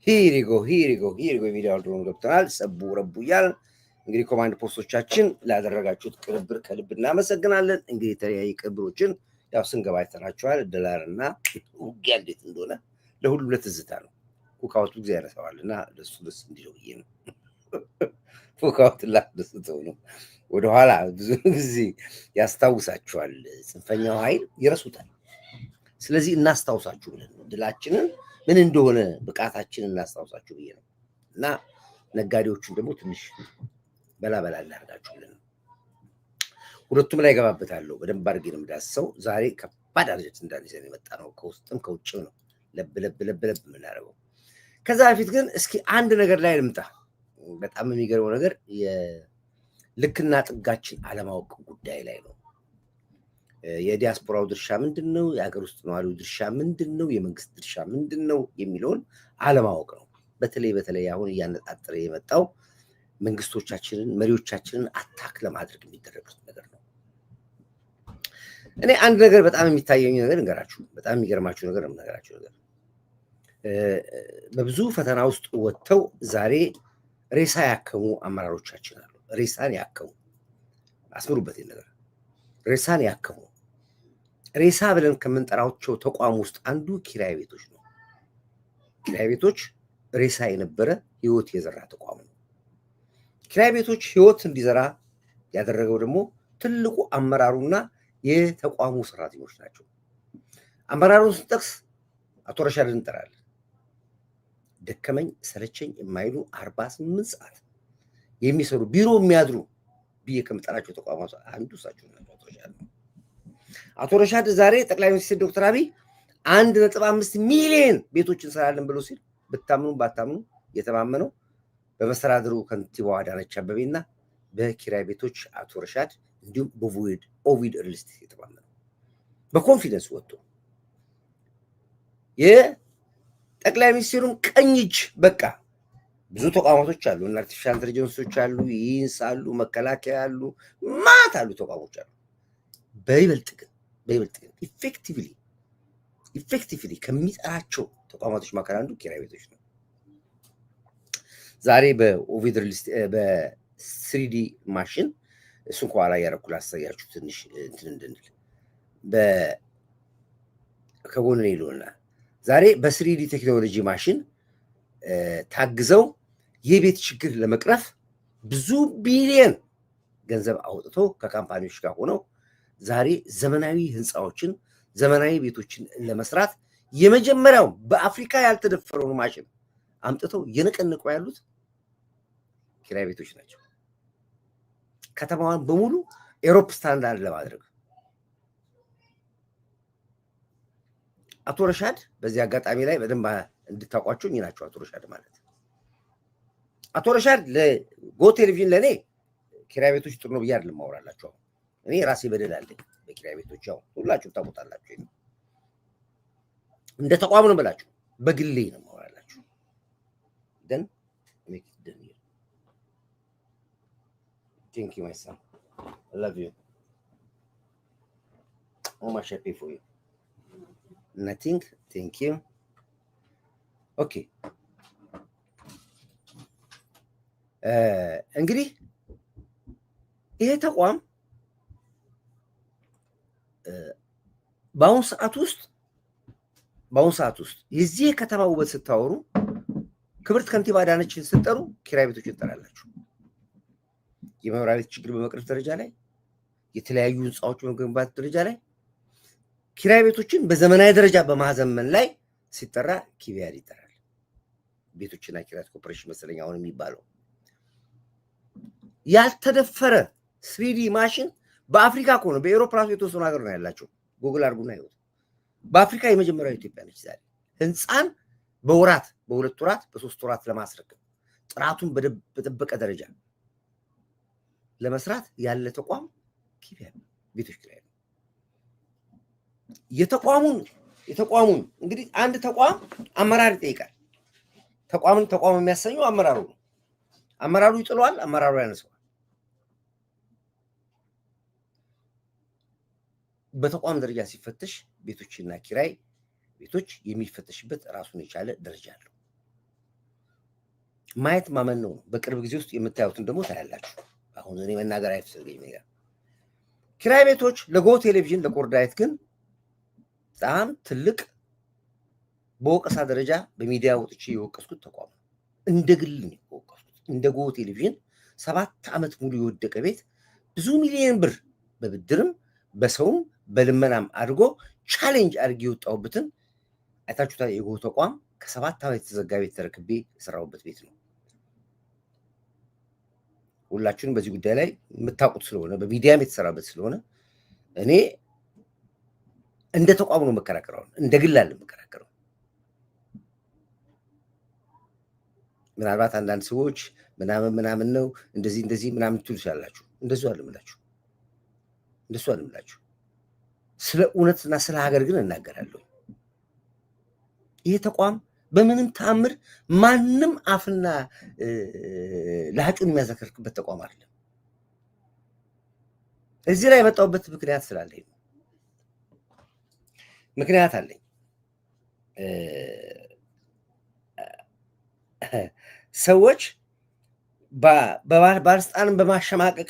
ሂሪጎ የሚዲያው ድሮን ገብተናል። ሰቡ ረቡያል እንግዲህ ኮማንድ ፖስቶቻችን ላደረጋችሁት ቅርብር ከልብ እናመሰግናለን። እንግዲህ የተለያዩ ቅርብሮችን ያው ስንገባ አይተናቸዋል። ዶላርና ውጊያ እንዴት እንደሆነ ለሁሉም ለትዝታ ነው። ፉካውቱ ጊዜ ያነሳዋልና ለሱ ደስ እንዲለው ብዬ ነው። ፉካውት ላደስተው ነው። ወደኋላ ብዙ ጊዜ ያስታውሳቸዋል። ጽንፈኛው ኃይል ይረሱታል። ስለዚህ እናስታውሳችሁ ብለን ነው ድላችንን ምን እንደሆነ ብቃታችንን እናስታውሳችሁ ብዬ ነው። እና ነጋዴዎቹን ደግሞ ትንሽ በላበላ እናርጋችሁ ብለን ነው። ሁለቱም ላይ ገባበታለሁ። በደንብ አድርጌ ነው የምዳስሰው። ዛሬ ከባድ አርጀት እንዳንይዘን የመጣ ነው። ከውስጥም ከውጭም ነው ለብ የምናደርገው። ከዛ በፊት ግን እስኪ አንድ ነገር ላይ ልምጣ። በጣም የሚገርመው ነገር የልክና ጥጋችን አለማወቅ ጉዳይ ላይ ነው። የዲያስፖራው ድርሻ ምንድን ነው? የሀገር ውስጥ ነዋሪው ድርሻ ምንድን ነው? የመንግስት ድርሻ ምንድን ነው የሚለውን አለማወቅ ነው። በተለይ አሁን እያነጣጠረ የመጣው መንግስቶቻችንን፣ መሪዎቻችንን አታክ ለማድረግ የሚደረግ ነገር ነው። እኔ አንድ ነገር በጣም የሚታየኝ ነገር እንገራችሁ። በጣም የሚገርማችሁ ነገር ነገራችሁ ነገር በብዙ ፈተና ውስጥ ወጥተው ዛሬ ሬሳ ያከሙ አመራሮቻችን አሉ። ሬሳን ያከሙ አስምሩበት ነገር ሬሳን ያከሙ ሬሳ ብለን ከምንጠራቸው ተቋም ውስጥ አንዱ ኪራይ ቤቶች ነው። ኪራይ ቤቶች ሬሳ የነበረ ህይወት የዘራ ተቋም ነው። ኪራይ ቤቶች ህይወት እንዲዘራ ያደረገው ደግሞ ትልቁ አመራሩና የተቋሙ ሰራተኞች ናቸው። አመራሩን ስንጠቅስ አቶ ረሻድን እንጠራለን። ደከመኝ ሰለቸኝ የማይሉ 48 ሰዓት የሚሰሩ ቢሮ የሚያድሩ ብዬ ከምጠራቸው ተቋማት አንዱ እሳቸው ናቸው። አቶ ረሻድ ዛሬ ጠቅላይ ሚኒስትር ዶክተር አብይ 1.5 ሚሊዮን ቤቶች እንሰራለን ብሎ ሲል ብታምኑ ባታምኑ የተማመነው በመስተዳድሩ ከንቲባዋ አዳነች አቤቤና በኪራይ ቤቶች አቶ ረሻድ እንዲሁም በኦቪድ ሪል ስቴት የተማመነው በኮንፊደንስ ወጥቶ የጠቅላይ ሚኒስትሩም ቀኝ እጅ በቃ ብዙ ተቋማቶች አሉ። እና አርቲፊሻል ኢንተለጀንሶች አሉ፣ ይንስ አሉ፣ መከላከያ አሉ፣ ማት አሉ ተቋሞች አሉ። በይበልጥ ግን ኢፌክቲቭሊ ከሚጠራቸው ተቋማቶች መካከል አንዱ ኪራይ ቤቶች ነው። ዛሬ በኦቪድ ሪል ስቴት በስሪዲ ማሽን እሱን ከኋላ ያረኩ ላሳያችሁ ትንሽ እንትን እንድንል ከጎን ይሉና ዛሬ በስሪዲ ቴክኖሎጂ ማሽን ታግዘው የቤት ችግር ለመቅረፍ ብዙ ቢሊየን ገንዘብ አውጥቶ ከካምፓኒዎች ጋር ሆነው ዛሬ ዘመናዊ ህንፃዎችን ዘመናዊ ቤቶችን ለመስራት የመጀመሪያው በአፍሪካ ያልተደፈረውን ማሽን አምጥተው እየነቀነቁ ያሉት ኪራይ ቤቶች ናቸው። ከተማዋን በሙሉ ኤሮፕ ስታንዳርድ ለማድረግ አቶ ረሻድ በዚህ አጋጣሚ ላይ በደንብ እንድታውቋቸው እኚህ ናቸው። አቶ ረሻድ ማለት አቶ ረሻድ ለጎ ቴሌቪዥን ለእኔ ኪራይ ቤቶች ጥሩ ነው ብዬ አይደለም ማወራላቸው። እኔ ራሴ በደል አለኝ በኪራይ ቤቶች ያው ሁላችሁም ታውቁታላችሁ። እንደ ተቋም ነው ብላችሁ በግሌ ነው ማወራላችሁ። then make it done here. Thank you my son, I love you. How much I pay for you? Nothing. Thank you. Okay. እንግዲህ ይሄ ተቋም በአሁኑ ሰዓት ውስጥ የዚህ የከተማ ውበት ስታወሩ ክብርት ከንቲባ አዳነችን ስትጠሩ ኪራይ ቤቶችን ትጠራላችሁ። የመኖሪያ ቤት ችግር በመቅረፍ ደረጃ ላይ፣ የተለያዩ ህንፃዎች በመገንባት ደረጃ ላይ ኪራይ ቤቶችን በዘመናዊ ደረጃ በማዘመን ላይ ሲጠራ ኪቢያድ ይጠራል። ቤቶችና ኪራይ ኮርፖሬሽን መሰለኝ አሁን የሚባለው። ያልተደፈረ 3D ማሽን በአፍሪካ እኮ ነው። በኤሮፕ ራሱ የተወሰኑ ሀገር ነው ያላቸው። ጉግል አድርጉና ይወጡ። በአፍሪካ የመጀመሪያው ኢትዮጵያ ነች። ዛሬ ህንፃን በወራት፣ በ2 ወራት፣ በ3 ወራት ለማስረከብ ጥራቱን በጠበቀ ደረጃ ለመስራት ያለ ተቋም ኪቢያድ ቤቶች ኪራይ ነው። የተቋሙን እንግዲህ አንድ ተቋም አመራር ይጠይቃል። ተቋም የሚያሰኘው አመራሩ ነው። አመራሩ ይጥለዋል፣ አመራሩ ያነሰዋል። በተቋም ደረጃ ሲፈተሽ ቤቶችና ኪራይ ቤቶች የሚፈተሽበት ራሱን የቻለ ደረጃ አለው። ማየት ማመን ነው። በቅርብ ጊዜ ውስጥ የምታዩትን ደግሞ ታያላችሁ። አሁን እኔ መናገር አይፈልገኝ ነገር ኪራይ ቤቶች ለጎ ቴሌቪዥን ለኮርዳይት ግን በጣም ትልቅ በወቀሳ ደረጃ በሚዲያ ወጥቼ የወቀስኩት ተቋም ነው። እንደ ግል ነው የወቀስኩት። እንደ ጎ ቴሌቪዥን 7 ዓመት ሙሉ የወደቀ ቤት ብዙ ሚሊዮን ብር በብድርም በሰውም በልመናም አድርጎ ቻሌንጅ አድርጌ የወጣሁበትን አይታችሁታ። የጎ ተቋም ከ7 ዓመት የተዘጋ ቤት ተረክቤ የሰራሁበት ቤት ነው። ሁላችሁንም በዚህ ጉዳይ ላይ የምታውቁት ስለሆነ በሚዲያም የተሰራበት ስለሆነ እኔ እንደ ተቋም ነው መከራከረው፣ እንደ ግል አለ መከራከረው። ምናልባት አንዳንድ ሰዎች ምናምን ነው እንደዚህ ምናምን ትሉሻላችሁ። እንደሱ አልምላችሁ። ስለ እውነትና ስለ ሀገር ግን እናገራለሁ። ይሄ ተቋም በምንም ተአምር ማንም አፍና ለሀጩን የሚያዘከርክበት ተቋም አይደለም። እዚህ ላይ የመጣሁበት ምክንያት ስላለኝ ነው። ምክንያት አለኝ። ሰዎች ባለስልጣንን በማሸማቀቅ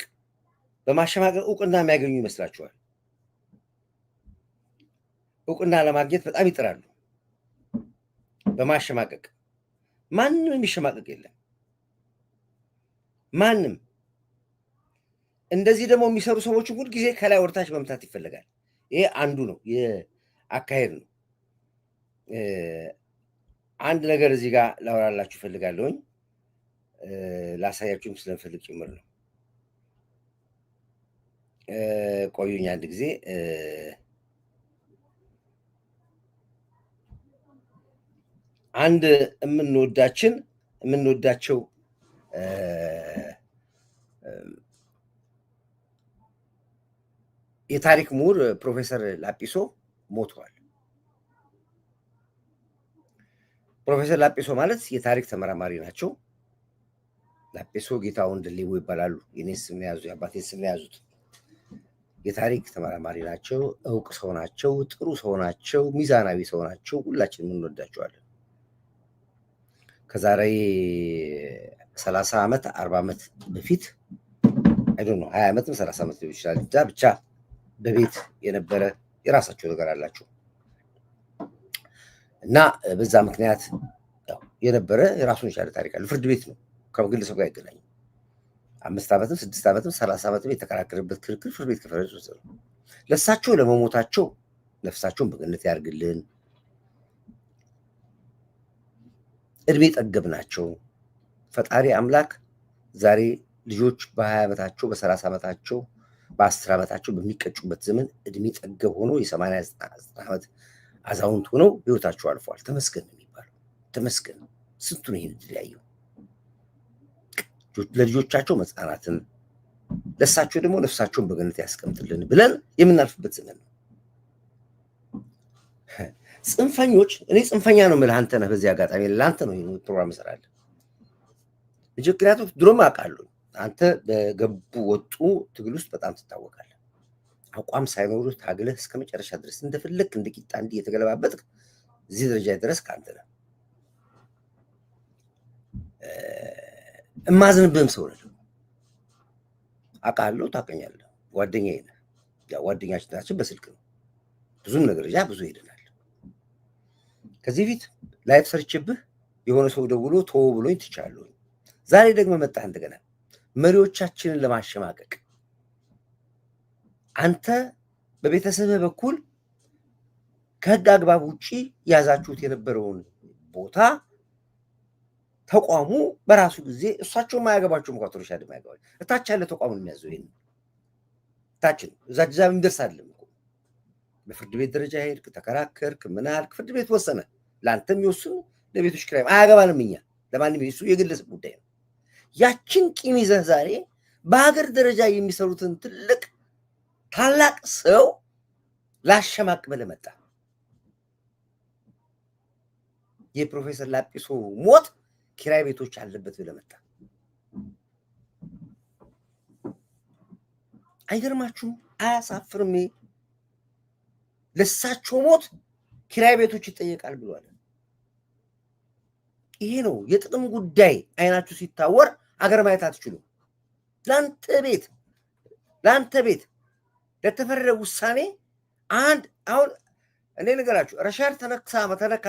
እውቅና የሚያገኙ ይመስላችኋል። እውቅና ለማግኘት በጣም ይጥራሉ። በማሸማቀቅ ማንም የሚሸማቀቅ የለም። ማንም እንደዚህ ደግሞ የሚሰሩ ሰዎችን ሁል ጊዜ ከላይ ወርታች መምታት ይፈልጋል። ይሄ አንዱ ነው አካሄድ ነው። አንድ ነገር እዚህ ጋር ላወራላችሁ ፈልጋለሁኝ። ላሳያችሁም ስለምፈልግ ጭምር ነው። ቆዩኝ አንድ ጊዜ። አንድ የምንወዳቸው የታሪክ ምሁር ፕሮፌሰር ላጲሶ ሞተዋል። ፕሮፌሰር ላጲሶ ማለት የታሪክ ተመራማሪ ናቸው። ላጲሶ ጌታሁን ድሌቦ ይባላሉ። የኔን ስም ነው ያዙ፣ የአባቴን ስም ነው ያዙት። የታሪክ ተመራማሪ ናቸው። እውቅ ሰው ናቸው። ጥሩ ሰው ናቸው። ሚዛናዊ ሰው ናቸው። ሁላችንም እንወዳቸዋለን። ከዛሬ 30 ዓመት 40 ዓመት በፊት አይዶን ነው 20 ዓመትም 30 ዓመት ሊሆን ይችላል። ብቻ በቤት የነበረ የራሳቸው ነገር አላቸው እና በዛ ምክንያት የነበረ የራሱን የቻለ ታሪክ አለ። ፍርድ ቤት ነው፣ ከግለሰብ ጋር አይገናኝም። 5 ዓመትም 6 ዓመትም 30 ዓመትም የተከራከረበት ክርክር ፍርድ ቤት ከፈረደ ወሰነ። ለሳቸው ለመሞታቸው ነፍሳቸውን በገነት ያርግልን። እድሜ ጠገብ ናቸው። ፈጣሪ አምላክ ዛሬ ልጆች በ20 ዓመታቸው በ30 ዓመታቸው በ10 ዓመታቸው በሚቀጩበት ዘመን እድሜ ጠገብ ሆኖ የ89 ዓመት አዛውንት ሆነው ህይወታቸው አልፏል። ተመስገን ነው የሚባለው። ተመስገን። ስንቱን ይሄን እድል ያየው። ለልጆቻቸው መጽናናትን፣ ለእሳቸው ደግሞ ነፍሳቸውን በገነት ያስቀምጥልን ብለን የምናልፍበት ዘመን ነው። ጽንፈኞች እኔ ጽንፈኛ ነው የምልህ አንተ ነህ። በዚህ አጋጣሚ ለአንተ ነው ፕሮግራም እሰራለሁ። ምክንያቱም ድሮም አውቃለሁ አንተ በገቡ ወጡ ትግል ውስጥ በጣም ትታወቃለህ። አቋም ሳይኖርህ ታግለህ እስከ መጨረሻ ድረስ እንደፈለክ እንደ ቂጣ እንዲህ የተገለባበጥክ እዚህ ደረጃ ድረስ ከአንተ ነህ። እማዝንብህም ሰው ነህ። አውቃለሁ፣ ታውቀኛለህ፣ ጓደኛዬ ነህ። ያው ጓደኛችን በስልክ ነው ብዙም ነገር ብዙ ሄደናል። ከዚህ ፊት ላይፍ ሰርችብህ የሆነ ሰው ደውሎ ተወው ብሎኝ ትቻለሁ። ዛሬ ደግሞ መጣህ እንደገና መሪዎቻችንን ለማሸማቀቅ። አንተ በቤተሰብህ በኩል ከህግ አግባብ ውጪ ያዛችሁት የነበረውን ቦታ ተቋሙ በራሱ ጊዜ እሳቸውም አያገባቸውም እንኳን ቶሎሻ ደም ያገባቸው እታች ያለ ተቋሙን የሚያዘው ይሄን ታችን እዛ ጅዛብ እንደርሳለን እኮ በፍርድ ቤት ደረጃ ሄድክ፣ ተከራከርክ፣ ምን አልክ፣ ፍርድ ቤት ወሰነ። ለአንተም ይወስኑ ለቤቶች ኪራይ አያገባንም እኛ ለማንም እሱ የግለሰብ ጉዳይ ነው። ያችን ቂም ይዘህ ዛሬ በሀገር ደረጃ የሚሰሩትን ታላቅ ሰው ላሸማቅ ብለህ መጣ። የፕሮፌሰር ላጲሶ ሞት ኪራይ ቤቶች አለበት ብለህ መጣ። አይገርማችሁም? አያሳፍርም? ለሳቸው ሞት ኪራይ ቤቶች ይጠየቃል ብሏል። ይሄ ነው የጥቅም ጉዳይ። አይናችሁ ሲታወር አገር ማየት አትችሉም። ለአንተ ቤት ለተፈረደ ውሳኔ አንድ አሁን እኔ ነገራችሁ ረሻድ ተነካ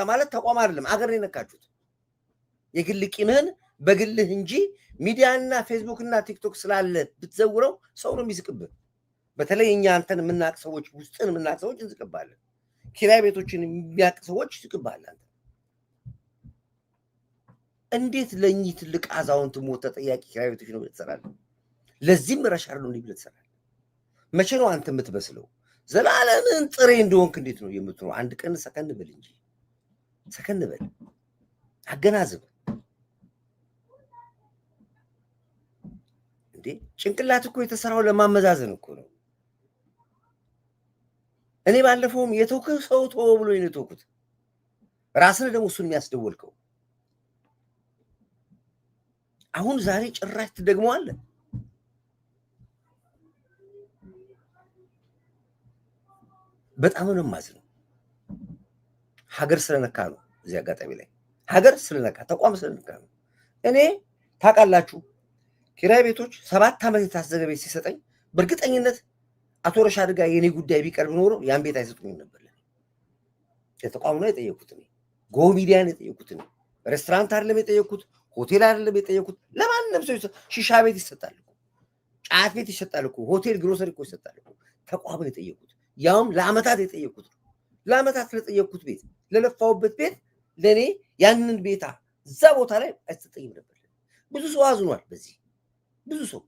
ማለት ተቋም አይደለም፣ አገር ነው የነካችሁት። የግል ቂምህን በግልህ እንጂ ሚዲያና ፌስቡክና ቲክቶክ ስላለ ብትዘውረው ሰው ነው የሚስቅብህ። በተለይ እኛ አንተን የምናቅ ሰዎች ውስጥን የምናቅ ሰዎች እንስቅባለን። ኪራይ ቤቶችን የሚያቅ ሰዎች ይስቅባል። አንተ እንዴት ለእኚህ ትልቅ አዛውንት ሞት ተጠያቂ ኪራይ ቤቶች ነው ብለህ ትሰራለህ? ለዚህም ረሻድ ነው ብለህ ትሰራለህ? መቼ ነው አንተ የምትበስለው? ዘላለምን ጥሬ እንደሆንክ እንዴት ነው የምትኖረው? አንድ ቀን ሰከን በል እንጂ ሰከን በል፣ አገናዝብ እንዴ። ጭንቅላት እኮ የተሰራው ለማመዛዘን እኮ ነው። እኔ ባለፈውም የተውከው ሰው ተወ ብሎ ነው የተውኩት። ራስን ደግሞ እሱን የሚያስደወልከው አሁን ዛሬ ጭራሽ ትደግመዋለህ። በጣም ነው የማዝነው። ሀገር ስለነካ ነው። እዚህ አጋጣሚ ላይ ሀገር ስለነካ ተቋም ስለነካ ነው። እኔ ታውቃላችሁ ኪራይ ቤቶች 7 ዓመት የታዘገ ቤት ሲሰጠኝ በእርግጠኝነት አቶ ረሻድ ጋር የኔ ጉዳይ ቢቀርብ ኖሮ ያን ቤት አይሰጡኝም ነበር። የተቋሙ ነው የጠየቁት፣ ጎ ሚዲያን የጠየቁት፣ ሬስቶራንት አይደለም የጠየቁት፣ ሆቴል አይደለም የጠየቁት። ለማንም ሰው ሺሻ ቤት ይሰጣል እኮ፣ ጫት ቤት ይሰጣል እኮ፣ ሆቴል ግሮሰሪ እኮ ይሰጣል እኮ። ተቋም ነው የጠየቁት፣ ያውም ለአመታት የጠየቁት ነው። ለአመታት ስለጠየቁት ቤት ለለፋውበት ቤት ለእኔ ያንን ቤታ እዛ ቦታ ላይ አይሰጠኝም ነበር። ብዙ ሰው አዝኗል በዚህ ብዙ ሰው።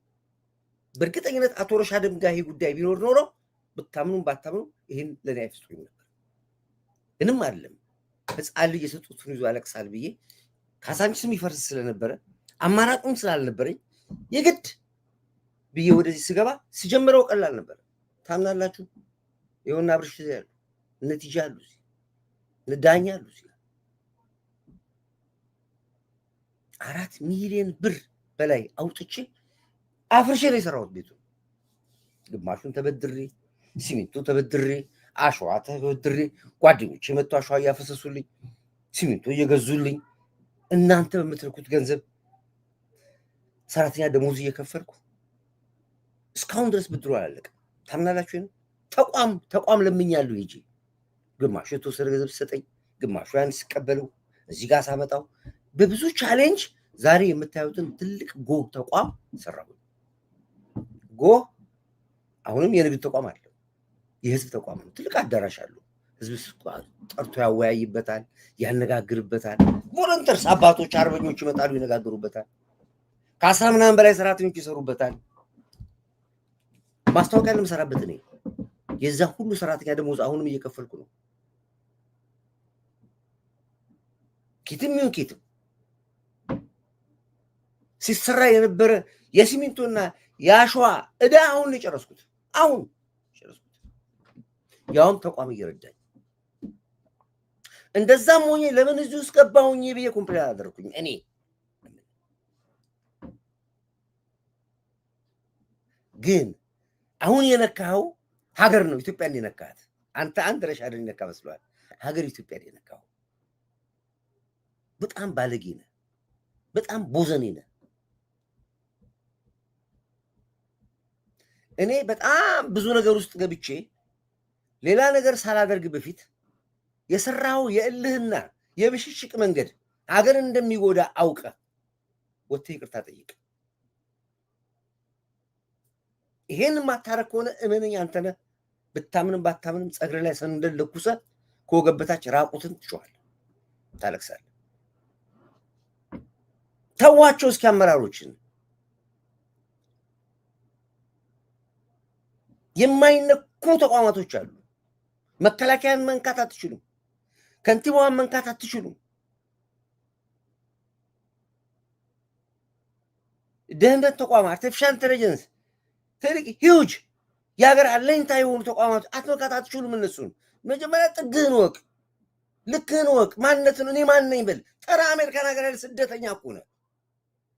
በእርግጠኝነት አቶ ረሻድም ጋር ይሄ ጉዳይ ቢኖር ኖሮ ብታምኑም ባታምኑ ይህን ለእኔ አይፈስጡኝ ነበር። ምንም አይደለም ህፃን ልጅ የሰጡትን ይዞ ያለቅሳል ብዬ ካሳንቺስም ይፈርስ ስለነበረ አማራጩም ስላልነበረኝ የግድ ብዬ ወደዚህ ስገባ ሲጀምረው ቀላል ነበር። ታምናላችሁ? ይኸውና አብርሽ ያሉ ነቲጃ አሉ፣ ዳኛ አሉ። 4 ሚሊዮን ብር በላይ አውጥቼ አፍርሼ ነው የሰራሁት ቤቱ። ግማሹን ተበድሬ፣ ሲሚንቶ ተበድሬ፣ አሸዋ ተበድሬ፣ ጓደኞቼ መጥቶ አሸዋ እያፈሰሱልኝ፣ ሲሚንቶ እየገዙልኝ፣ እናንተ በምትልኩት ገንዘብ ሰራተኛ ደሞዝ እየከፈልኩ እስካሁን ድረስ ብድሩ አላለቀም። ታምናላችሁ? ተቋም ለምኛለሁ ሂጂ። ግማሹ የተወሰነ ገንዘብ ሲሰጠኝ፣ ግማሹ ያን ሲቀበለው እዚህ ጋር ሳመጣው በብዙ ቻሌንጅ ዛሬ የምታዩትን ትልቅ ጎህ ተቋም ሰራሁ። ጎህ አሁንም የንግድ ተቋም አለው፣ የህዝብ ተቋም ነው። ትልቅ አዳራሽ አለው። ህዝብ ጠርቶ ያወያይበታል፣ ያነጋግርበታል። ቮለንተርስ አባቶች፣ አርበኞች ይመጣሉ፣ ይነጋገሩበታል። ከ10 ምናምን በላይ ሰራተኞች ይሰሩበታል። ማስታወቂያ ለምሰራበት እኔ የዛ ሁሉ ሰራተኛ ደሞዝ አሁንም እየከፈልኩ ነው። ኬትም ይሁን ኬትም ሲሰራ የነበረ የሲሚንቶና የአሸዋ ዕዳ አሁን የጨረስኩት አሁን ጨረስኩት። ያውም ተቋም እየረዳኝ እንደዛም ሆኜ ለምን እዚህ ውስጥ ገባሁኝ ብዬ ኮምፕሌን አደረኩኝ። እኔ ግን አሁን የነካኸው ሀገር ነው፣ ኢትዮጵያን የነካት አንተ አንድ ረሽ አይደል የነካ መስሏል። ሀገር ኢትዮጵያን የነካኸው በጣም ባለጌ ነህ፣ በጣም ቦዘኔ ነህ። እኔ በጣም ብዙ ነገር ውስጥ ገብቼ ሌላ ነገር ሳላደርግ በፊት የሰራው የእልህና የብሽሽቅ መንገድ ሀገር እንደሚጎዳ አውቀ ወጥተህ ይቅርታ ጠይቅ። ይሄን ማታረክ ከሆነ እመነኝ አንተ ነህ ብታምንም ባታምንም ጸግር ላይ ሰንደል ለኩሰ ከወገብ በታች ራቁትን ትጮኻለህ፣ ታለቅሳለህ። ተዋቸው እስኪ አመራሮችን። የማይነኩ ተቋማቶች አሉ። መከላከያን መንካት አትችሉም። ከንቲባዋን መንካት አትችሉም። ደህንነት ተቋም፣ አርቲፊሻል ኢንተለጀንስ ትልቅ ሂውጅ የሀገር አለኝታ የሆኑ ተቋማት አትመካት አትችሉም። እነሱን መጀመሪያ ጥግህን ወቅ፣ ልክህን ወቅ፣ ማንነትን እኔ ማን ነኝ በል። ጠራ አሜሪካን ሀገር ያለ ስደተኛ እኮ ነህ።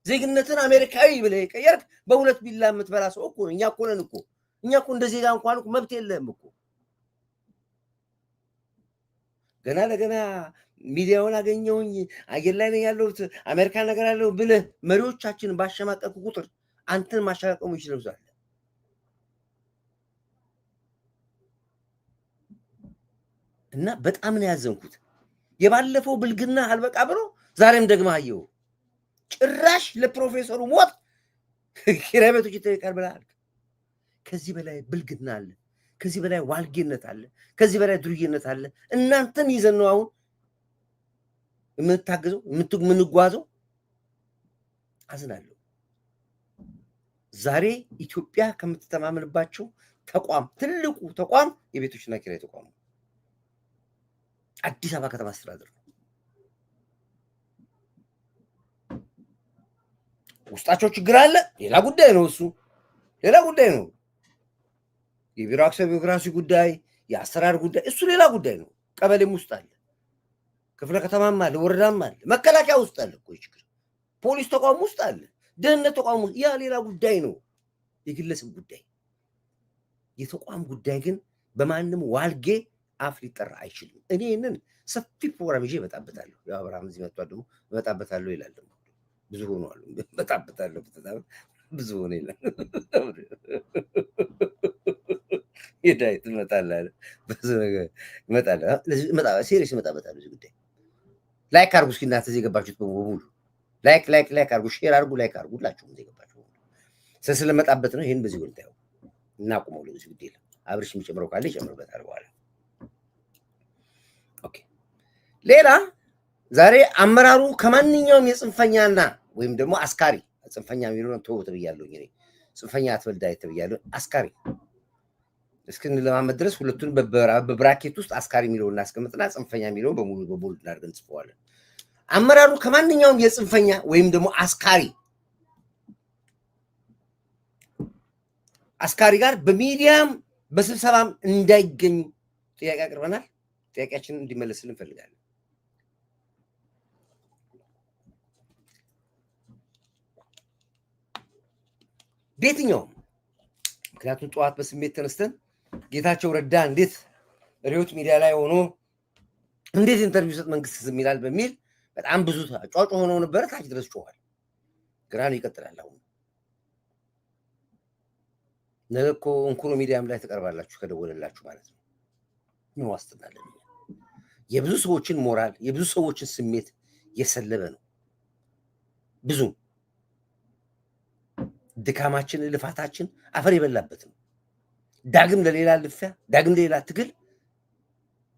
ዜግነትን አሜሪካዊ ብለህ የቀየርክ በሁለት ቢላ የምትበላ ሰው እኮ ነው። እኛ እኮ ነን እኮ እኛ እኮ እንደ ዜጋ እንኳን መብት የለህም እኮ። ገና ለገና ሚዲያውን አገኘውኝ አየር ላይ ነው ያለሁት አሜሪካን ነገር ያለው ብለህ መሪዎቻችንን ባሸማቀቁ ቁጥር አንተን ማሸማቀሙ ይችላል። እና በጣም ነው ያዘንኩት። የባለፈው ብልግና አልበቃ ብሎ ዛሬም ደግማ አየው። ጭራሽ ለፕሮፌሰሩ ሞት ኪራይ ቤቶች ይተካል ብለሃል። ከዚህ በላይ ብልግና አለ? ከዚህ በላይ ዋልጌነት አለ? ከዚህ በላይ ዱርዬነት አለ? እናንተን ይዘን ነው አሁን የምንታገዘው የምንጓዘው። አዝናለሁ። ዛሬ ኢትዮጵያ ከምትተማመንባቸው ተቋም ትልቁ ተቋም የቤቶችና ኪራይ ተቋም ነው። አዲስ አበባ ከተማ አስተዳደር ነው። ውስጣቸው ችግር አለ፣ ሌላ ጉዳይ ነው። እሱ ሌላ ጉዳይ ነው። የቢሮክራሲ ጉዳይ፣ የአሰራር ጉዳይ፣ እሱ ሌላ ጉዳይ ነው። ቀበሌም ውስጥ አለ፣ ክፍለ ከተማም አለ፣ ወረዳም አለ፣ መከላከያ ውስጥ አለ እኮ ችግር፣ ፖሊስ ተቋም ውስጥ አለ፣ ደህንነት ተቋም ውስጥ፣ ያ ሌላ ጉዳይ ነው። የግለሰብ ጉዳይ። የተቋም ጉዳይ ግን በማንም ዋልጌ አፍ ሊጠራ አይችልም። እኔ ይህንን ሰፊ ፕሮግራም ይዤ እመጣበታለሁ። ያው አብርሃም እዚህ መጥቷል፣ ደግሞ እመጣበታለሁ ይላል። ደግሞ ብዙ ሆኗል። እመጣበታለሁ ብዙ ሆነ ይላል። የዳዊት እመጣለሁ ብዙ ነገር እመጣለሁ። ሴሪየስ እመጣበታለሁ እዚህ ጉዳይ። ላይክ አድርጉ እስኪ እናንተ እዚህ የገባችሁት በሙሉ ላይክ አድርጉ፣ ሼር አድርጉ፣ ላይክ አድርጉ። ሁላችሁም እዚህ የገባችሁ ስለመጣበት ነው። ይሄን በዚህ ጉዳይ እናቁመው። ለዚህ ጉዳይ አብርሽ የሚጨምረው ካለ ይጨምርበታል በኋላ። ኦኬ። ሌላ ዛሬ አመራሩ ከማንኛውም የጽንፈኛና ወይም ደግሞ አስካሪ ጽንፈኛ የሚለውን ተውት ብያለሁ። እኔ ጽንፈኛ አትበልዳ ተብያለሁ። አስካሪ እስክንለማመድ ድረስ ሁለቱን በብራኬት ውስጥ አስካሪ የሚለውን እናስቀምጥና ጽንፈኛ የሚለውን በሙሉ በቦልድ አድርገን ጽፈዋለን። አመራሩ ከማንኛውም የጽንፈኛ ወይም ደግሞ አስካሪ ጋር በሚዲያም በስብሰባም እንዳይገኙ ጥያቄ አቅርበናል። ጥያቄያችንን እንዲመለስልን እንፈልጋለን። በየትኛውም ምክንያቱም ጠዋት በስሜት ተነስተን ጌታቸው ረዳ እንዴት ሪዮት ሚዲያ ላይ ሆኖ እንዴት ኢንተርቪው ሰጥ መንግስት ዝም ይላል በሚል በጣም ብዙ ጫጫ ሆነው ነበረ። ታች ድረስ ጮኋል። ግራን ይቀጥላል። አሁን ነገ እኮ እንኩሮ ሚዲያም ላይ ተቀርባላችሁ ከደወለላችሁ ማለት ነው። ምን ዋስትና አለን? የብዙ ሰዎችን ሞራል የብዙ ሰዎችን ስሜት የሰለበ ነው። ብዙ ድካማችን ልፋታችን አፈር የበላበት ነው። ዳግም ለሌላ ልፊያ ዳግም ለሌላ ትግል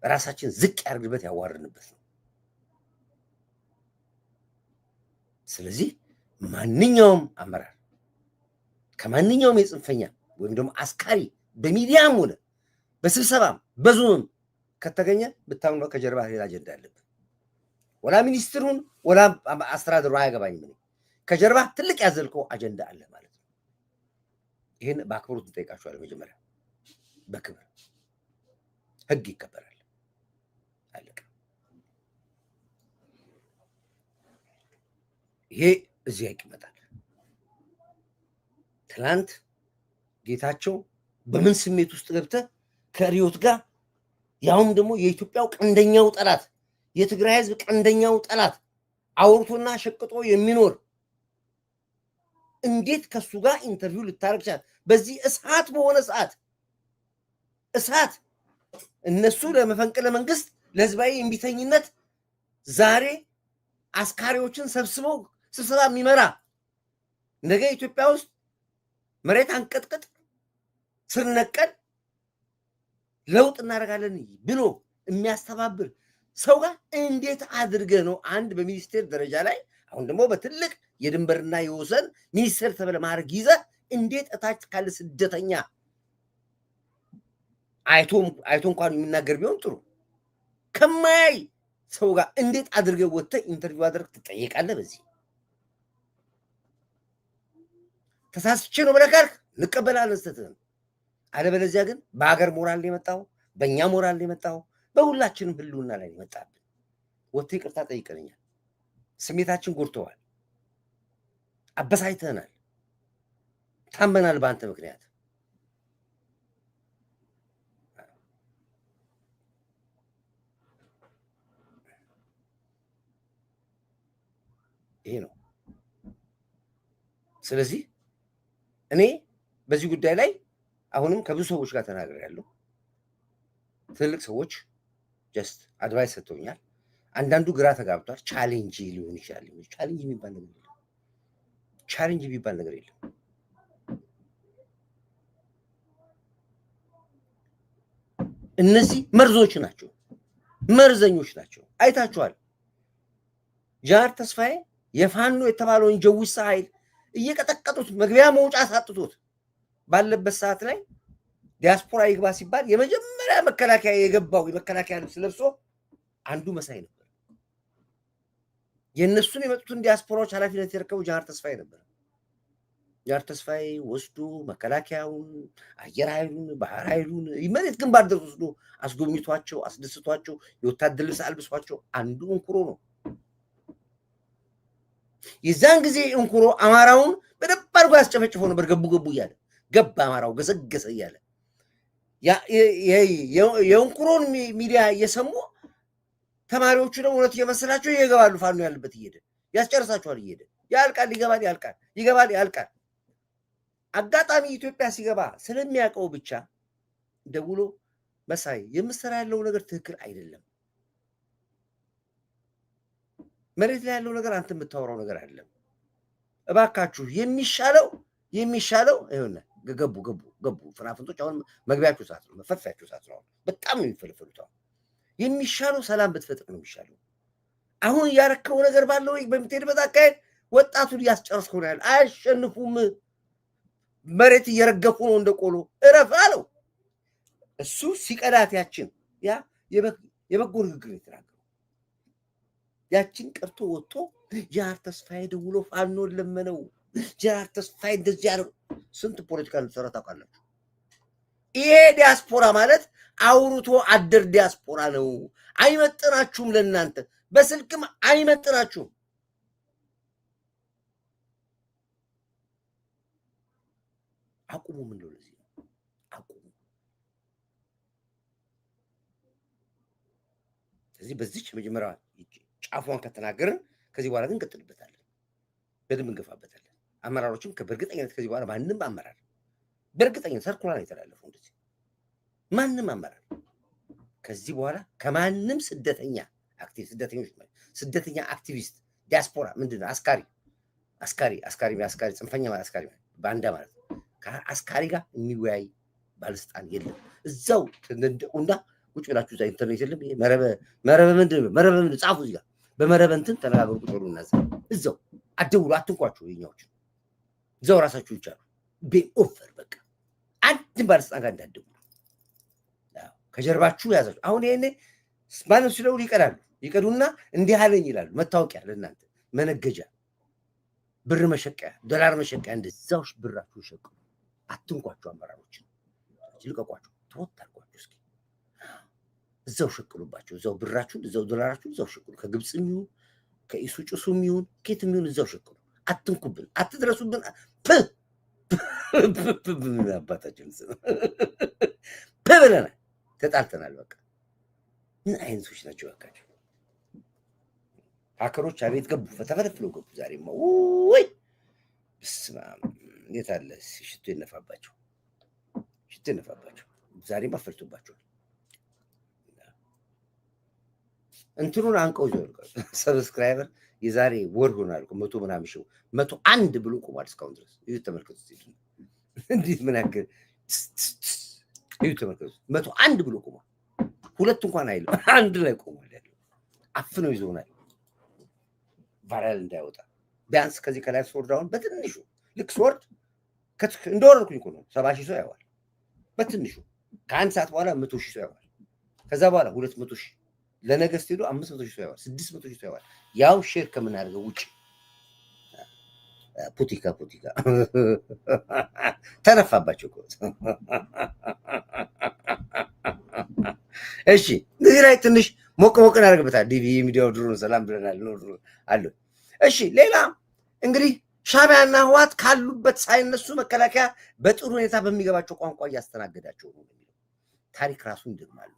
ራሳችን ዝቅ ያርግበት ያዋርንበት ነው። ስለዚህ ማንኛውም አመራር ከማንኛውም የጽንፈኛ ወይም ደግሞ አስካሪ በሚዲያም ሆነ በስብሰባም በዙምም ከተገኘ ብታምነው ከጀርባ ሌላ አጀንዳ አለበት። ወላ ሚኒስትሩን ወላ አስተዳደሩ አያገባኝም። ከጀርባ ትልቅ ያዘልከው አጀንዳ አለ ማለት ነው። ይህን በአክብሮት እንጠይቃችኋለን። መጀመሪያ በክብር ህግ ይከበራል። አለቀ። ይሄ እዚህ ይቀመጣል። ትላንት ጌታቸው በምን ስሜት ውስጥ ገብተህ ከሪዮት ጋር ያውም ደግሞ የኢትዮጵያው ቀንደኛው ጠላት የትግራይ ህዝብ ቀንደኛው ጠላት አውርቶና ሸቅጦ የሚኖር እንዴት ከሱ ጋር ኢንተርቪው ልታረግ ቻልክ? በዚህ እሳት በሆነ ሰዓት እሳት እነሱ ለመፈንቅለ መንግስት ለህዝባዊ እምቢተኝነት ዛሬ አስካሪዎችን ሰብስበው ስብሰባ የሚመራ ነገ ኢትዮጵያ ውስጥ መሬት አንቀጥቅጥ ስር ነቀል ለውጥ እናደርጋለን ብሎ የሚያስተባብር ሰው ጋር እንዴት አድርገ ነው አንድ በሚኒስቴር ደረጃ ላይ አሁን ደግሞ በትልቅ የድንበርና የወሰን ሚኒስቴር ተብለ ማድረግ ይዘ እንዴት እታች ካለ ስደተኛ አይቶ እንኳን የሚናገር ቢሆን ጥሩ ከማያይ ሰው ጋር እንዴት አድርገ ወጥተህ ኢንተርቪው አድርግ ትጠየቃለህ። በዚህ ተሳስቼ ነው ብለህ ካልክ እንቀበላለን ስተትህን። አለበለዚያ ግን በሀገር ሞራል የመጣው በእኛ ሞራል የመጣው በሁላችንም ህልውና ላይ የመጣብን ወጥተህ ይቅርታ ጠይቀኛል። ስሜታችን ጎድተዋል፣ አበሳጭተናል፣ ታመናል በአንተ ምክንያት። ይሄ ነው። ስለዚህ እኔ በዚህ ጉዳይ ላይ አሁንም ከብዙ ሰዎች ጋር ተናግሬያለሁ። ትልቅ ሰዎች ጀስት አድቫይስ ሰጥቶኛል። አንዳንዱ ግራ ተጋብቷል። ቻሌንጅ ሊሆን ይችላል። ቻሌንጅ የሚባል ነገር የለም። ቻሌንጅ የሚባል ነገር የለም። እነዚህ መርዞች ናቸው፣ መርዘኞች ናቸው። አይታችኋል። ጃዋር ተስፋዬ የፋኖ የተባለውን ጀዊሳ ኃይል እየቀጠቀጡት መግቢያ መውጫ ሳጥቶት ባለበት ሰዓት ላይ ዲያስፖራ ይግባ ሲባል የመጀመሪያ መከላከያ የገባው የመከላከያ ልብስ ለብሶ አንዱ መሳይ ነበር። የእነሱን የመጡትን ዲያስፖራዎች ኃላፊነት የረከበው ጃዋር ተስፋዬ ነበር። ጃዋር ተስፋዬ ወስዶ መከላከያውን፣ አየር ኃይሉን፣ ባህር ኃይሉን መሬት ግንባር ድረስ ወስዶ አስጎብኝቷቸው፣ አስደስቷቸው፣ የወታደር ልብስ አልብሷቸው አንዱ እንኩሮ ነው። የዛን ጊዜ እንኩሮ አማራውን በደንብ አድርጎ ያስጨፈጭፈው ነበር። ገቡ እያለ ገባ፣ አማራው ገሰገሰ እያለ የእንኩሮን ሚዲያ እየሰሙ ተማሪዎቹ ደግሞ እውነት እየመሰላቸው ይገባሉ። ፋኖ ያለበት እየሄደ ያስጨርሳቸዋል። እየሄደ ያልቃል፣ ይገባል፣ ያልቃል፣ ይገባል፣ ያልቃል። አጋጣሚ ኢትዮጵያ ሲገባ ስለሚያውቀው ብቻ ደውሎ መሳይ የምሰራ ያለው ነገር ትክክል አይደለም፣ መሬት ላይ ያለው ነገር አንተ የምታወራው ነገር አይደለም፣ እባካችሁ የሚሻለው ይሁን። ገቡ ፍራፍንቶች አሁን መግቢያችሁ ሰዓት ነው፣ መፈፊያችሁ ሰዓት ነው። በጣም ነው የሚፈልፈሉት። አሁን የሚሻለው ሰላም ብትፈጥር ነው የሚሻለው። አሁን ያረከው ነገር ባለው በምትሄድበት አካሄድ ወጣቱን እያስጨረስከው ነው ያለ። አያሸንፉም፣ መሬት እየረገፉ ነው እንደ ቆሎ። እረፍ አለው። እሱ ሲቀዳት ያችን የበጎ ንግግር የተናገረው ያችን ቀርቶ ወጥቶ ጃዋር ተስፋዬ ደውሎ ፋኖን ለመነው። ጃዋር ተስፋዬ እንደዚህ ያለው ስንት ፖለቲካ ልትሰራ ታውቃላችሁ? ይሄ ዲያስፖራ ማለት አውርቶ አደር ዲያስፖራ ነው። አይመጥናችሁም፣ ለእናንተ በስልክም አይመጥናችሁም። አቁሙ። ምን ነው ለዚህ አቁሙ። ስለዚህ በዚች መጀመሪያ ጫፏን ከተናገርን ከዚህ በኋላ ግን እንቀጥልበታለን፣ በደንብ እንገፋበታለን። አመራሮችም በእርግጠኝነት ከዚህ በኋላ ማንም አመራር በእርግጠኝነት ሰርኩላር ነው የተላለፈው። እንደዚህ ማንም አመራር ከዚህ በኋላ ከማንም ስደተኛ አክቲቪስት ዲያስፖራ ምንድነው አስካሪ ጽንፈኛ አስካሪ ባንዳ ማለት ነው። ከአስካሪ ጋር የሚወያይ ባለስልጣን የለም። እዛው ተንደቁና ቁጭ ብላችሁ እዛ ኢንተርኔት የለም። መረበ ምንድን ጻፉ። እዚህ ጋር በመረበ እንትን ተነጋገሩ። ቁጭ ብሉ እና እዛው አትደውሉ፣ አትንኳቸው። የኛዎች እዛው ራሳችሁ ይቻሉ። ኦፈር በቃ አንድ ባለስልጣን ጋር እንዳትደውሉ። ከጀርባችሁ ያዛችሁ። አሁን ይሄኔ ማንም ሲለው ይቀዱና እንዲህ አለኝ ይላሉ። መታወቂያ ለእናንተ መነገጃ ብር መሸቀያ፣ ዶላር መሸቀያ እንደዛው ብራችሁን ሸቅሉ። አትንኳቸው፣ አመራሮችን ልቀቋቸው፣ ተወት አድርጓቸው። እስኪ እዛው ሸቅሉባቸው፣ እዛው ብራችሁን፣ እዛው ዶላራችሁን እዛው ሸቅሉ። ከግብፅም ይሁን ከኢሱ ጭሱም ይሁን ኬትም ይሁን እዛው ሸቅሉ። አትንኩብን፣ አትድረሱብን። አባታችን ብለናል፣ ተጣልተናል። በቃ ምን አይነቶች ናቸው ያካቸው ሀከሮች? አቤት ገቡ፣ ተፈለፍለው ገቡ። ዛሬማ ወይ በስመ አብ! እንዴት አለ ሽቶ ይነፋባቸው፣ ሽቶ ይነፋባቸው። ዛሬማ ፈልቶባቸዋል። እንትኑን አንቀው ይዘው ሰብስክራይበር የዛሬ ወር ሆኗል እኮ 100 ምናምን ሺው 101 ብሎ ቆሟል እስካሁን ድረስ። ይኸው ተመልከቱት፣ እንዴት ምን ያክል ይኸው ተመልከቱት። 101 ብሎ ቆሟል። ሁለት እንኳን አይልም፣ አንድ ላይ ቆሟል ያለው። አፍነው ይዘውናል ቫይራል እንዳይወጣ። ቢያንስ ከዚህ ከላይ ስወርድ አሁን በትንሹ ልክ ስወርድ እንደወረድኩኝ እኮ ነው 70 ሺህ ሰው ያዋል በትንሹ። ከአንድ ሰዓት በኋላ 100 ሺህ ሰው ያዋል። ከዛ በኋላ 200 ሺህ ለነገ ስትሄዱ 500 ሺህ ሰው ያዋል፣ 600 ሺህ ሰው ያዋል። ያው ሼር ከምናደርገው ውጭ ፖቲካ ተነፋባቸው እኮ። እሺ እዚህ ላይ ትንሽ ሞቅ እናደርግበታል። ዲቪ ሚዲያው ድሮ ሰላም ብለናል አሉ። እሺ ሌላ እንግዲህ ሻዕቢያና ህወሓት ካሉበት ሳይነሱ መከላከያ በጥሩ ሁኔታ በሚገባቸው ቋንቋ እያስተናገዳቸው ነው የሚለው ታሪክ ራሱን ይደግማሉ።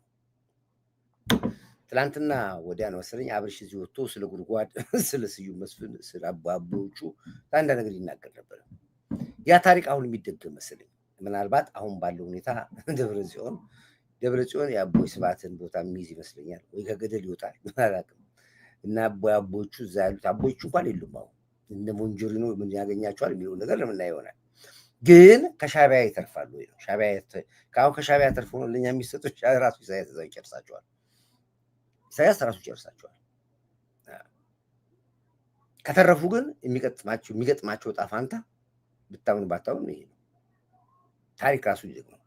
ትላንትና ወዲያ ነው መሰለኝ አብርሽ እዚህ ወጥቶ ስለ ጉድጓድ፣ ስለ ስዩም መስፍን፣ ስለ አባቦቹ አንድ ነገር ይናገር ነበር። ያ ታሪክ አሁን የሚደገም መሰለኝ። ምናልባት አሁን ባለው ሁኔታ ደብረ ጽዮን የአቦይ ስብዓትን ቦታ የሚይዝ ይመስለኛል፣ ወይ ከገደል ይወጣል አላውቅም። እና አቦቹ እዛ ያሉት አቦቹ እንኳን የሉም አሁን እነ ሞንጆሪኖ ምን ያገኛቸዋል የሚለው ነገር ለምናየው ይሆናል። ግን ከሻዕቢያ ይተርፋሉ ወይ ነው? ከሻዕቢያ ተርፎ ነው ለኛ የሚሰጡት። ራሱ ኢሳያስ እዛው ይጨርሳቸዋል። ኢሳያስ ራሱ ይጨርሳቸዋል። ከተረፉ ግን የሚገጥማቸው ዕጣ ፈንታ ብታምኑ ባታምኑ ይሄ ነው። ታሪክ ራሱ ይደግማል።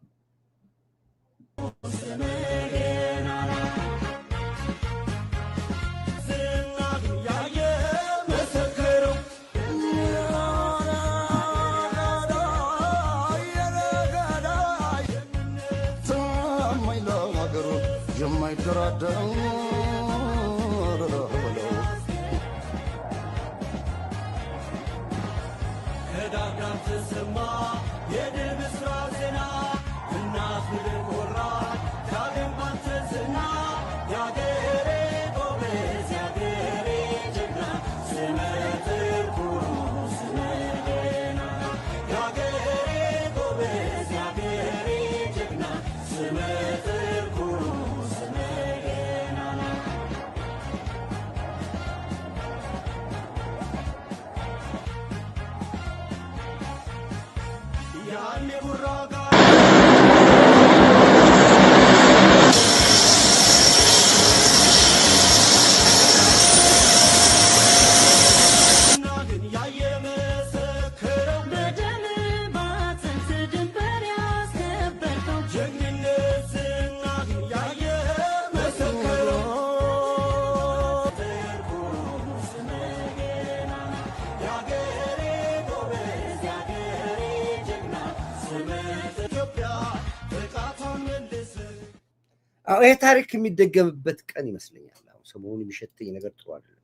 ይሄ ታሪክ የሚደገምበት ቀን ይመስለኛል። አሁን ሰሞኑን የሚሸተኝ ነገር ጥሩ አይደለም።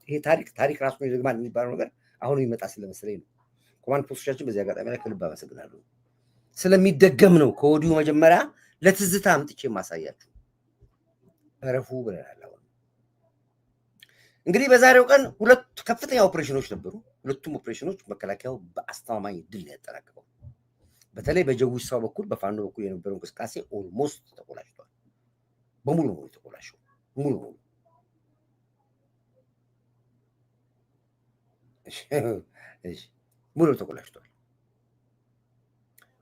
ይሄ ታሪክ ራሱን ይደግማል የሚባለው ነገር አሁን ይመጣ ስለመሰለኝ ነው። ኮማንድ ፖስቶቻችን በዚህ አጋጣሚ ላይ ከልብ አመሰግናለሁ። ስለሚደገም ነው ከወዲሁ መጀመሪያ ለትዝታ አምጥቼ ማሳያችሁ። እረፉ ብለናል። አሁን እንግዲህ በዛሬው ቀን ሁለት ከፍተኛ ኦፕሬሽኖች ነበሩ። ሁለቱም ኦፕሬሽኖች መከላከያው በአስተማማኝ ድል ያጠናቀቀው። በተለይ በጀዊሳው በኩል በፋኖ በኩል የነበረው እንቅስቃሴ ኦልሞስት ተቆላሽቷል። በሙሉ ነው የተቆላሸው። ሙሉ ተቆላሽቷል።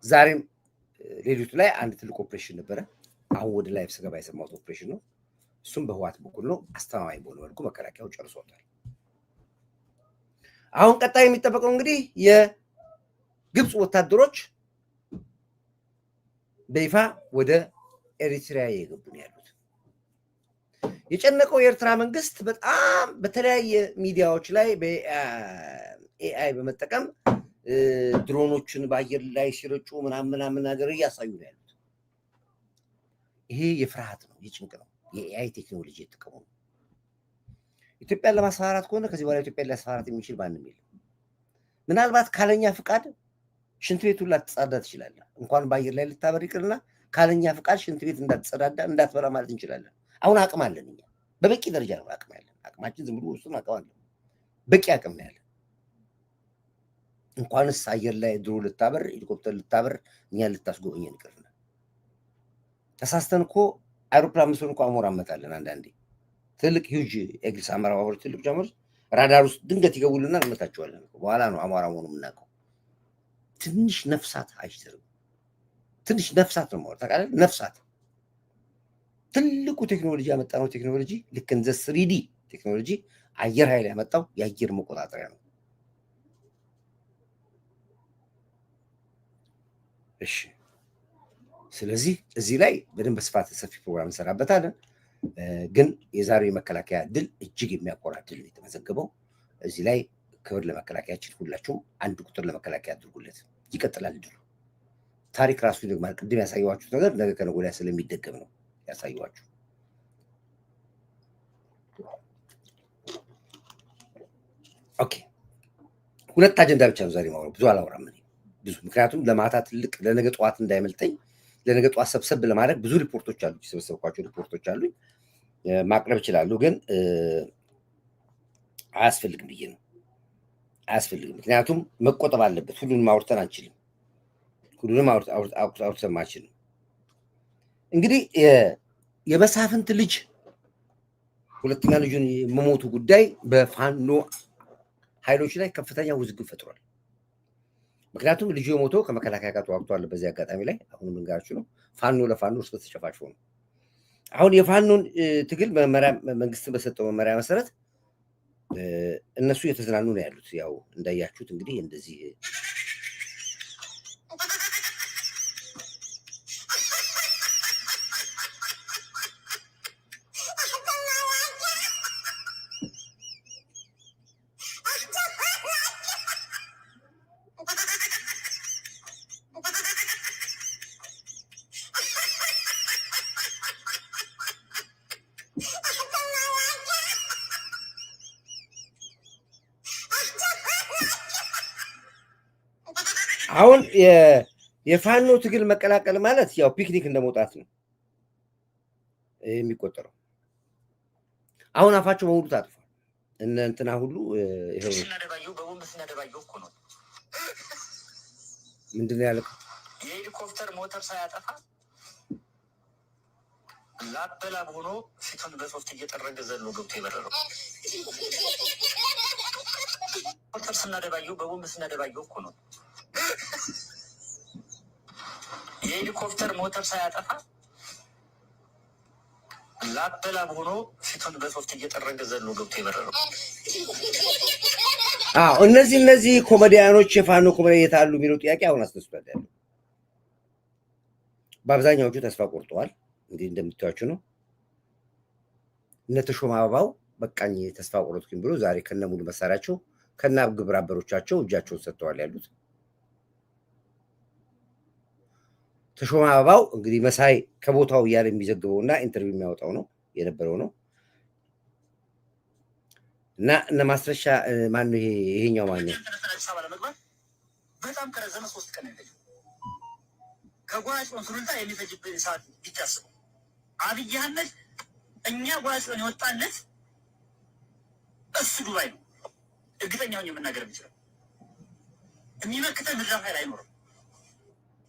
ዛሬም ሌሊቱ ላይ አንድ ትልቅ ኦፕሬሽን ነበረ። አሁን ወደ ላይፍ ስገባ የሰማሁት ኦፕሬሽን ነው። እሱም በህወሓት በኩል ነው። አስተማማኝ በሆነ መልኩ መከላከያው ጨርሶታል። አሁን ቀጣይ የሚጠበቀው እንግዲህ የግብፅ ወታደሮች በይፋ ወደ ኤሪትሪያ እየገቡ ነው ያሉት። የጨነቀው የኤርትራ መንግስት በጣም በተለያየ ሚዲያዎች ላይ ኤአይ በመጠቀም ድሮኖችን በአየር ላይ ሲረጩ ምናምን ነገር እያሳዩ ነው ያሉት። ይሄ የፍርሃት ነው፣ የጭንቅ ነው። የኤአይ ቴክኖሎጂ የተጠቀሙ ነው። ኢትዮጵያን ለማስፈራራት ከሆነ ከዚህ በኋላ ኢትዮጵያን ሊያስፈራራት የሚችል ማንም የለም። ምናልባት ካለኛ ፍቃድ ሽንት ቤቱን ላትጸዳ ትችላለህ። እንኳን በአየር ላይ ልታበር ይቅርና ካለኛ ፍቃድ ሽንት ቤት እንዳትጸዳዳ እንዳትበራ ማለት እንችላለን። አሁን አቅም አለን እኛ፣ በበቂ ደረጃ ነው አቅም ያለን። አቅማችን ዝም ብሎ ውስጡን አቅም አለን፣ በቂ አቅም ነው ያለን። እንኳንስ አየር ላይ ድሮ ልታበር ሄሊኮፕተር ልታበር እኛን ልታስጎበኘን ይቅርና ተሳስተን እኮ አይሮፕላን ምስሉን እኮ አሞራ እንመታለን። አንዳንዴ ትልቅ ሂውጅ ኤግሪስ አማራ ባቡሮች ትልቅ ጀምር ራዳር ውስጥ ድንገት ይገቡልና እንመታቸዋለን። በኋላ ነው አሞራ መሆኑ የምናውቀው። ትንሽ ነፍሳት አይችልም። ትንሽ ነፍሳት ነው ማለት ታውቃለህ። ነፍሳት ትልቁ ቴክኖሎጂ ያመጣነው ቴክኖሎጂ ልክ እንደ 3D ቴክኖሎጂ አየር ኃይል ያመጣው የአየር መቆጣጠሪያ ነው። እሺ፣ ስለዚህ እዚህ ላይ በደንብ በስፋት ሰፊ ፕሮግራም እንሰራበታለን። ግን የዛሬው የመከላከያ ድል እጅግ የሚያኮራ ድል ነው የተመዘገበው። እዚህ ላይ ክብር ለመከላከያችን፣ ሁላችሁም አንድ ቁጥር ለመከላከያ አድርጉለት። ይቀጥላል ድሉ። ታሪክ ራሱ ይደግማል። ቅድም ያሳየኋችሁ ነገር ነገ ከነገ ወዲያ ስለሚደገም ነው ያሳየኋችሁ። ኦኬ፣ ሁለት አጀንዳ ብቻ ነው ዛሬ ማውራት፣ ብዙ አላወራም ብዙ። ምክንያቱም ለማታ ትልቅ ለነገ ጠዋት እንዳይመልጠኝ ለነገ ጠዋት ሰብሰብ ለማድረግ ብዙ ሪፖርቶች አሉ፣ የሰበሰብኳቸው ሪፖርቶች አሉ፣ ማቅረብ ይችላሉ። ግን አያስፈልግም ብዬ ነው። አያስፈልግም፣ ምክንያቱም መቆጠብ አለበት። ሁሉንም አውርተን አንችልም። ሁሉንም አውርተን አንችልም። እንግዲህ የመሳፍንት ልጅ ሁለተኛ ልጁን የመሞቱ ጉዳይ በፋኖ ኃይሎች ላይ ከፍተኛ ውዝግብ ፈጥሯል። ምክንያቱም ልጁ የሞተው ከመከላከያ ጋር ተዋግቷል። በዚህ አጋጣሚ ላይ አሁን መንገራችሁ ነው። ፋኖ ለፋኖ እርስ በርስ ተጨፋጭፎ ነው። አሁን የፋኖን ትግል መንግስት በሰጠው መመሪያ መሰረት እነሱ እየተዝናኑ ነው ያሉት። ያው እንዳያችሁት እንግዲህ እንደዚህ አሁን የፋኖ ትግል መቀላቀል ማለት ያው ፒክኒክ እንደመውጣት ነው የሚቆጠረው። አሁን አፋቸው በሙሉ ታጥፏል። እነ እንትና ሁሉ ምንድን ነው ያለው? የሄሊኮፕተር ሞተር ሳያጠፋ ላበላብ ሆኖ ፊቱን በሶፍት እየጠረገ ዘሎ ገብቶ የበረረው ሞተር ስናደባየው በቦምብ ስናደባየው እኮ ነው። የሄሊኮፕተር ሞተር ሳያጠፋ ላበላብ ሆኖ ፊቱን በሶፍት እየጠረገ ዘሎ ገብቶ የበረረው። እነዚህ ኮሜዲያኖች የፋኖ ኮሜዲ የት አሉ የሚለው ጥያቄ አሁን አስነስቷል ያለው። በአብዛኛዎቹ ተስፋ ቆርጠዋል። እንግዲህ እንደምታዩዋቸው ነው። እነ ተሾመ አበባው በቃኝ ተስፋ ቆረጥኩኝ ብሎ ዛሬ ከነ ሙሉ መሳሪያቸው ከነ ግብረ አበሮቻቸው እጃቸውን ሰጥተዋል ያሉት። ተሾመ አበባው እንግዲህ መሳይ ከቦታው እያለ የሚዘግበውና ኢንተርቪው የሚያወጣው ነው የነበረው ነው። እና እነ ማስረሻ ማን ነው ይሄኛው ማን ነው? በጣም ከረዘመ 3 ቀን ይፈጅ ከጓጭ ወንሱልታ የሚፈጅብን ሰዓት ቢታስቡ አብይ አህመድ እኛ ጓጭን የወጣለት እሱ ዱባይ ነው። እርግጠኛውን የምናገር ብቻ የሚመክተን ምድራፍ ኃይል አይኖርም።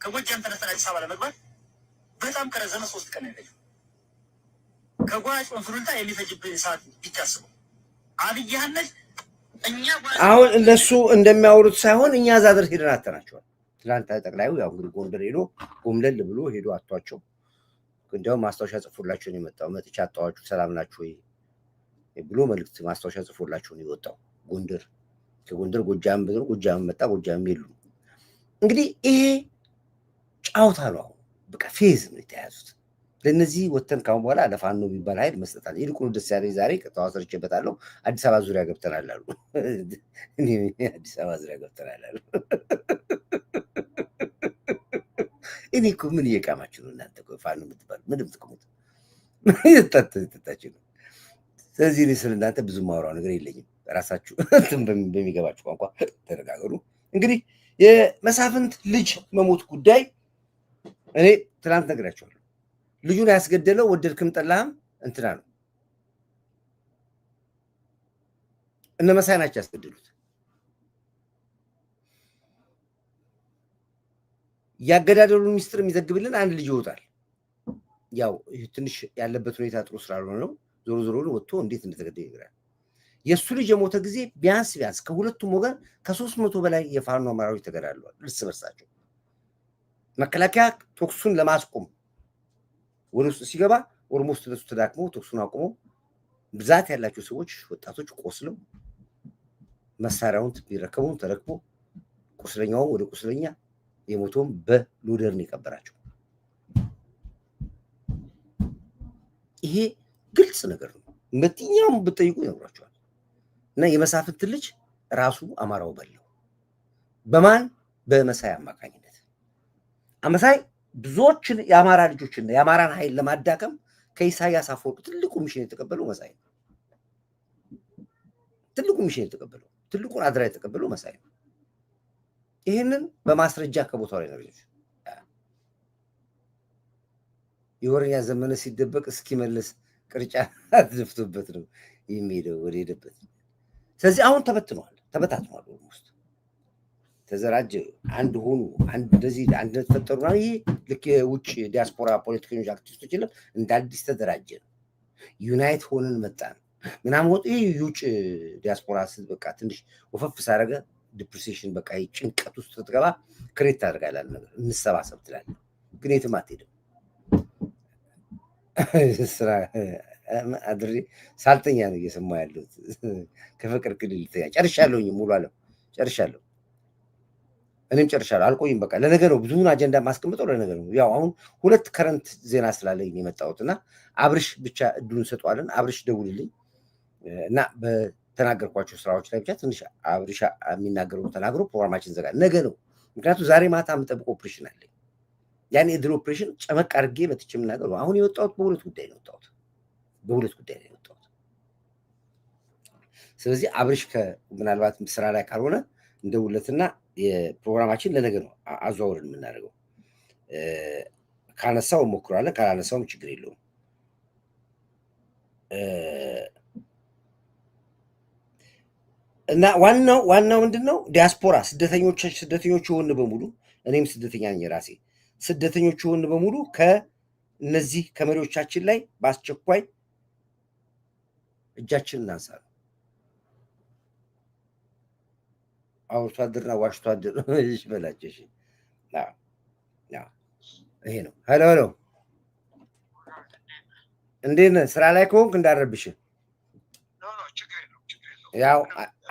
ከጎጃም ተነስተን አዲስ አበባ ለመግባት በጣም ከረዘመ 3 ቀን ይፈጅ ከጓጭ ወንሱልታ የሚፈጅብን ሰዓት ቢታስቡ አብይ አህመድ እኛ አሁን እነሱ እንደሚያወሩት ሳይሆን እኛ እዛ ድረስ ሄደን አተናቸዋል። ትናንት ጠቅላዩ ያው እንግዲህ ጎንደር ሄዶ ጎምለል ብሎ ሄዶ አቷቸው እንዲያውም ማስታወሻ ጽፎላቸው ነው የመጣው። መጥቻ አጣዋችሁ ሰላም ናችሁ ወይ ብሎ መልዕክት ማስታወሻ ጽፎላቸው ነው የወጣው። ጎንደር ከጎንደር ጎጃም ብሎ ጎጃም መጣ። ጎጃም የሉ እንግዲህ ይሄ ጫውታ ነው። አሁን በቃ ፌዝ ነው የተያዙት። ለነዚህ ወተን ካሁን በኋላ ለፋኖ የሚባል ኃይል መስጠታል። ይልቁኑ ደስ ያለኝ ዛሬ ተዋሰርቼበታለሁ። አዲስ አበባ ዙሪያ ገብተናል አሉ። አዲስ አበባ ዙሪያ ገብተናል አሉ። እኔ እኮ ምን እየቃማችሁ ነው እናንተ? ፋኖ የምትባሉ ምንም ጥቅሙት የጠጣችሁ ነው። ስለዚህ እኔ ስለ እናንተ ብዙ ማውራው ነገር የለኝም። ራሳችሁ በሚገባችሁ ቋንቋ ተነጋገሩ። እንግዲህ የመሳፍንት ልጅ መሞት ጉዳይ እኔ ትናንት ነግራችኋለሁ። ልጁን ያስገደለው ወደድክም ጠላህም እንትና ነው፣ እነ መሳይ ናቸው ያስገደሉት። ያገዳደሉን ሚስጥር የሚዘግብልን አንድ ልጅ ይወጣል። ያው ትንሽ ያለበት ሁኔታ ጥሩ ስላልሆነ ነው። ዞሮ ዞሮ ወጥቶ እንዴት እንደተገደለ ይግራል። የእሱ ልጅ የሞተ ጊዜ ቢያንስ ከሁለቱም ወገን ከ300 በላይ የፋኖ አመራሮች ተገዳድለዋል እርስ በርሳቸው። መከላከያ ተኩሱን ለማስቆም ወደ ውስጥ ሲገባ ኦልሞስት ለሱ ተዳክሞ ተኩሱን አቁሞ ብዛት ያላቸው ሰዎች ወጣቶች ቆስለው መሳሪያውን ቢረከቡም ተረክቦ ቁስለኛውን ወደ ቁስለኛ የሞተውን በሎደርን የቀበራቸው። ይሄ ግልጽ ነገር ነው። መጥኛም ብትጠይቁ ይነግራቸዋል። እና የመሳፍንት ልጅ ራሱ አማራው በለው በማን በመሳይ አማካኝነት። መሳይ ብዙዎችን የአማራ ልጆችና የአማራን ኃይል ለማዳከም ከኢሳያስ አፈወርቂ ትልቁ ሚሽን የተቀበለው መሳይ ነው። ትልቁ ሚሽን የተቀበለው ትልቁን አድራ የተቀበለው መሳይ ነው። ይህንን በማስረጃ ከቦታው ላይ ነው። የወረኛ ዘመነ ሲደበቅ እስኪመለስ ቅርጫ አድፍቶበት ነው የሚሄደው ወደ ሄደበት። ስለዚህ አሁን ተበታትኗል። ውስጥ ተዘራጀ፣ አንድ ሆኑ፣ አንድ እንደዚህ አንድነት ፈጠሩ። ይሄ ልክ የውጭ ዲያስፖራ ፖለቲከኞች አክቲቪስቶች የለም እንደ አዲስ ተደራጀ ነው። ዩናይት ሆነን መጣን ምናምን ወጡ። ይሄ የውጭ ዲያስፖራ በቃ ትንሽ ወፈፍ ሳረገ ዲፕሬሽን በቃ ጭንቀት ውስጥ ትገባ ክሬት ታደርጋለህ ነገር እንሰባሰብ ትላለህ፣ ግን የትም አትሄድም። ስራ አድሬ ሳልተኛ ነው እየሰማ ያለሁት። ከፍቅር ክልል ጨርሻለሁኝ፣ ሙሉ አለም ጨርሻለሁ። እኔም ጨርሻለሁ፣ አልቆይም። በቃ ለነገ ነው ብዙውን አጀንዳ ማስቀምጠው ለነገ ነው። ያው አሁን ሁለት ከረንት ዜና ስላለኝ የመጣሁት እና አብርሽ ብቻ እድሉን ሰጠዋለን። አብርሽ ደውልልኝ እና በተናገርኳቸው ስራዎች ላይ ብቻ ትንሽ አብርሽ የሚናገረው ተናግሮ ፕሮግራማችን ዘጋ። ነገ ነው፣ ምክንያቱም ዛሬ ማታ የምጠብቀው ኦፕሬሽን አለኝ። ያን የድል ኦፕሬሽን ጨመቅ አድርጌ መጥቼ የምናገሩ። አሁን የወጣሁት በሁለት ጉዳይ ነው የወጣሁት፣ ስለዚህ አብርሽ ምናልባት ስራ ላይ ካልሆነ እንደውለትና የፕሮግራማችን ለነገ ነው አዘዋውረን የምናደርገው። ካነሳው እሞክራለን፣ ካላነሳውም ችግር የለውም። እና ዋናው ምንድን ነው? ዲያስፖራ ስደተኞች የሆን በሙሉ እኔም ስደተኛ ነኝ ራሴ። ስደተኞች የሆን በሙሉ ከነዚህ ከመሪዎቻችን ላይ በአስቸኳይ እጃችን እናንሳ። አውርቶ አደርና ዋሽቶ አደር በላቸው። ይሄ ነው። ሄሎ እንዴት ነህ? ስራ ላይ ከሆንክ እንዳረብሽ። ያው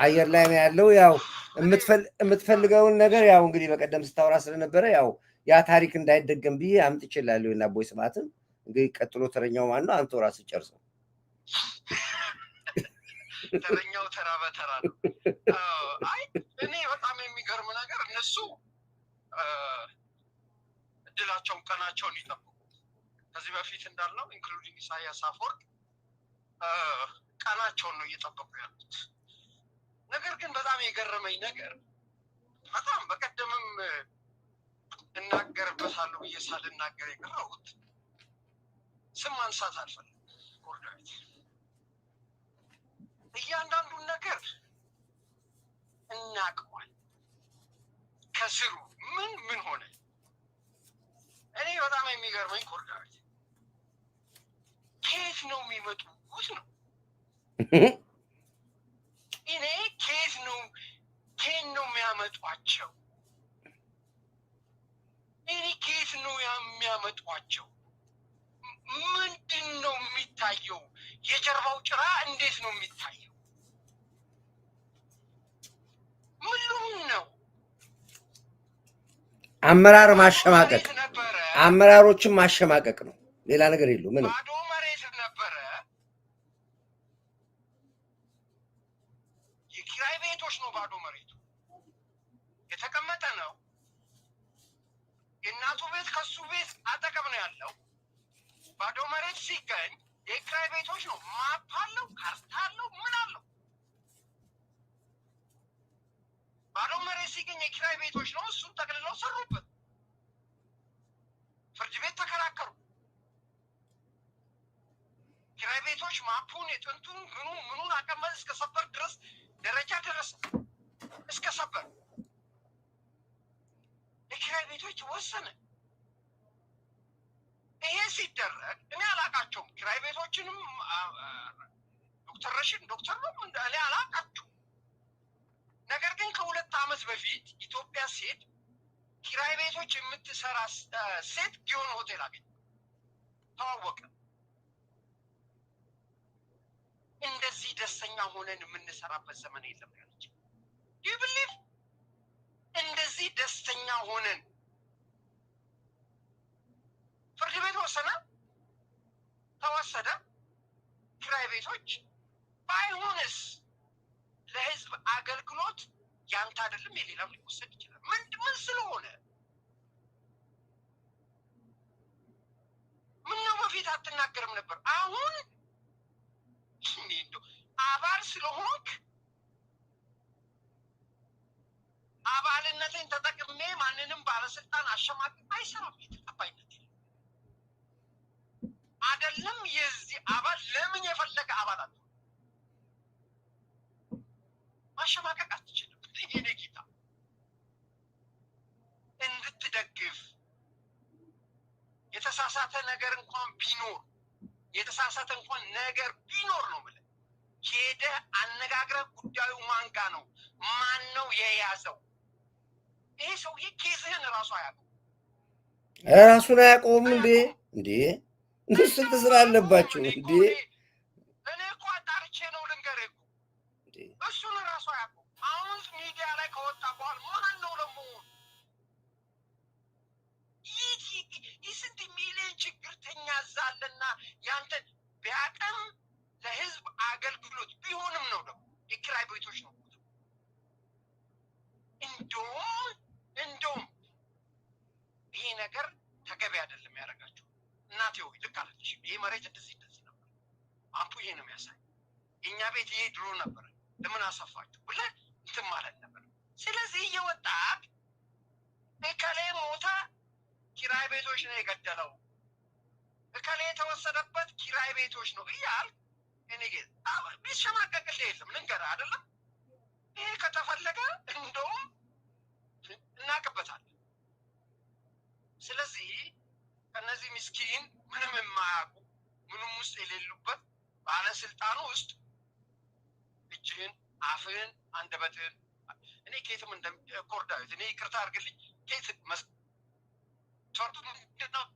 አየር ላይ ነው ያለው። ያው የምትፈልገውን ነገር ያው እንግዲህ በቀደም ስታወራ ስለነበረ ያው ያ ታሪክ እንዳይደገም ብዬ አምጥቼልሃለሁ። እና ቦይ ስማትን እንግዲህ ቀጥሎ ተረኛው ማን ነው? አንተው ራስህ ጨርሰው። ተረኛው ተራ በተራ ነው። አይ እኔ በጣም የሚገርም ነገር እነሱ እድላቸውን ቀናቸውን ይጠብቁ። ከዚህ በፊት እንዳልነው ኢንክሉዲንግ ኢሳያስ አፈወርቂ ቀናቸውን ነው እየጠበቁ ያሉት። ነገር ግን በጣም የገረመኝ ነገር በጣም በቀደምም እናገርበታለሁ ብዬ ሳልናገር የቀረሁት ስም ማንሳት አልፈልግም። ኮርዳዊት እያንዳንዱን ነገር እናውቀዋል። ከስሩ ምን ሆነ? እኔ በጣም የሚገርመኝ ኮርዳዊት ከየት ነው የሚመጡት ነው። እኔ ከየት ነው የሚያመጧቸው? እኔ ከየት ነው የሚያመጧቸው? ምንድን ነው የሚታየው? የጀርባው ጭራ እንዴት ነው የሚታየው? ምንም ነው አመራር ማሸማቀቅ፣ አመራሮችን ማሸማቀቅ ነው። ሌላ ነገር የለው ምንም። ባዶ መሬት ነበረ። የኪራይ ቤቶች ነው ባዶ መሬቱ የተቀመጠ ነው። የእናቱ ቤት ከሱ ቤት አጠገብ ነው ያለው። ባዶ መሬት ሲገኝ የኪራይ ቤቶች ነው። ማፕ አለው፣ ካርታ አለው፣ ምን አለው። ባዶ መሬት ሲገኝ የኪራይ ቤቶች ነው። እሱን ጠቅልለው ሰሩበት። ፍርድ ቤት ተከራከሩ። ኪራይ ቤቶች ማፑን የጥንቱን ምኑን አቀመጥ እስከ ሰበር ድረስ ደረጃ ደረሰ። እስከ ሰበር የኪራይ ቤቶች ተወሰነ። ይሄ ሲደረግ እኔ አላቃቸውም። ኪራይ ቤቶችንም ዶክተር ረሽድ ዶክተር ነው እኔ አላቃቸውም። ነገር ግን ከ2 ዓመት በፊት ኢትዮጵያ ሴት ኪራይ ቤቶች የምትሰራ ሴት ጊዮን ሆቴል አገኘ፣ ተዋወቀ። እንደዚህ ደስተኛ ሆነን የምንሰራበት ዘመን የለም ያለች ይብሊፍ። እንደዚህ ደስተኛ ሆነን ፍርድ ቤት ወሰነ፣ ተወሰደ። ኪራይ ቤቶች ባይሆንስ ለህዝብ አገልግሎት ያንተ አይደለም የሌላም ሊወሰድ ይችላል። ምን ስለሆነ ምነው በፊት አትናገርም ነበር? አሁን አባል ስለሆንክ አባልነትን ተጠቅሜ ማንንም ባለስልጣን አሸማቅ አይሰራም። የተቀባይነት አይደለም። የዚህ አባል ለምን የፈለገ አባል አለ ማሸማቀቅ አትችልም። ይሄ ጌታ እንድትደግፍ የተሳሳተ ነገር እንኳን ቢኖር የተሳሳተ እንኳን ነገር ቢኖር ነው ማለት ሄደ አነጋግረ ጉዳዩ ማንጋ ነው ማን ነው የያዘው? ይሄ ሰውዬ ኬዝህን ራሱ አያውቀውም። ራሱን አያውቀውም እንዴ ስንት ስራ አለባቸው እንዴ? እኔ እኮ አጣርቼ ነው ልንገርህ እኮ እሱን ራሱ አያውቀውም። አሁን ሚዲያ ላይ ከወጣ በኋላ ማን ነው ለመሆኑ ስንት ሚሊዮን ችግርተኛ ዛለና ያንተን ቢያቀም ለህዝብ አገልግሎት ቢሆንም ነው ደግሞ የኪራይ ቤቶች ነው። እንደውም ይሄ ነገር ተገቢ አይደለም ያደረጋቸው። እናቴ ሆይ ልክ አለች። ይሄ መሬት እንደዚህ ነበር፣ አምፑ ይሄ ነው የሚያሳይ። የእኛ ቤት ይሄ ድሮ ነበር፣ ለምን አሰፋችሁ ብለህ እንትን ማለት ነበር። ስለዚህ እየወጣ እከሌ ሞተ ኪራይ ቤቶች ነው የገደለው፣ እከሌ የተወሰደበት ኪራይ ቤቶች ነው እያል እኔ ግን ቢሸማቀቅልህ የለም ልንገርህ አይደለም። ይሄ ከተፈለገ እንደውም እናቅበታለን። ስለዚህ ከነዚህ ምስኪን ምንም የማያውቁ ምንም ውስጥ የሌሉበት ባለስልጣኑ ውስጥ እጅህን፣ አፍህን፣ አንደበትህን እኔ ኬትም ኮርዳዊት እኔ ይቅርታ አድርግልኝ ኬት መስፈርቱ ምንድን ነው?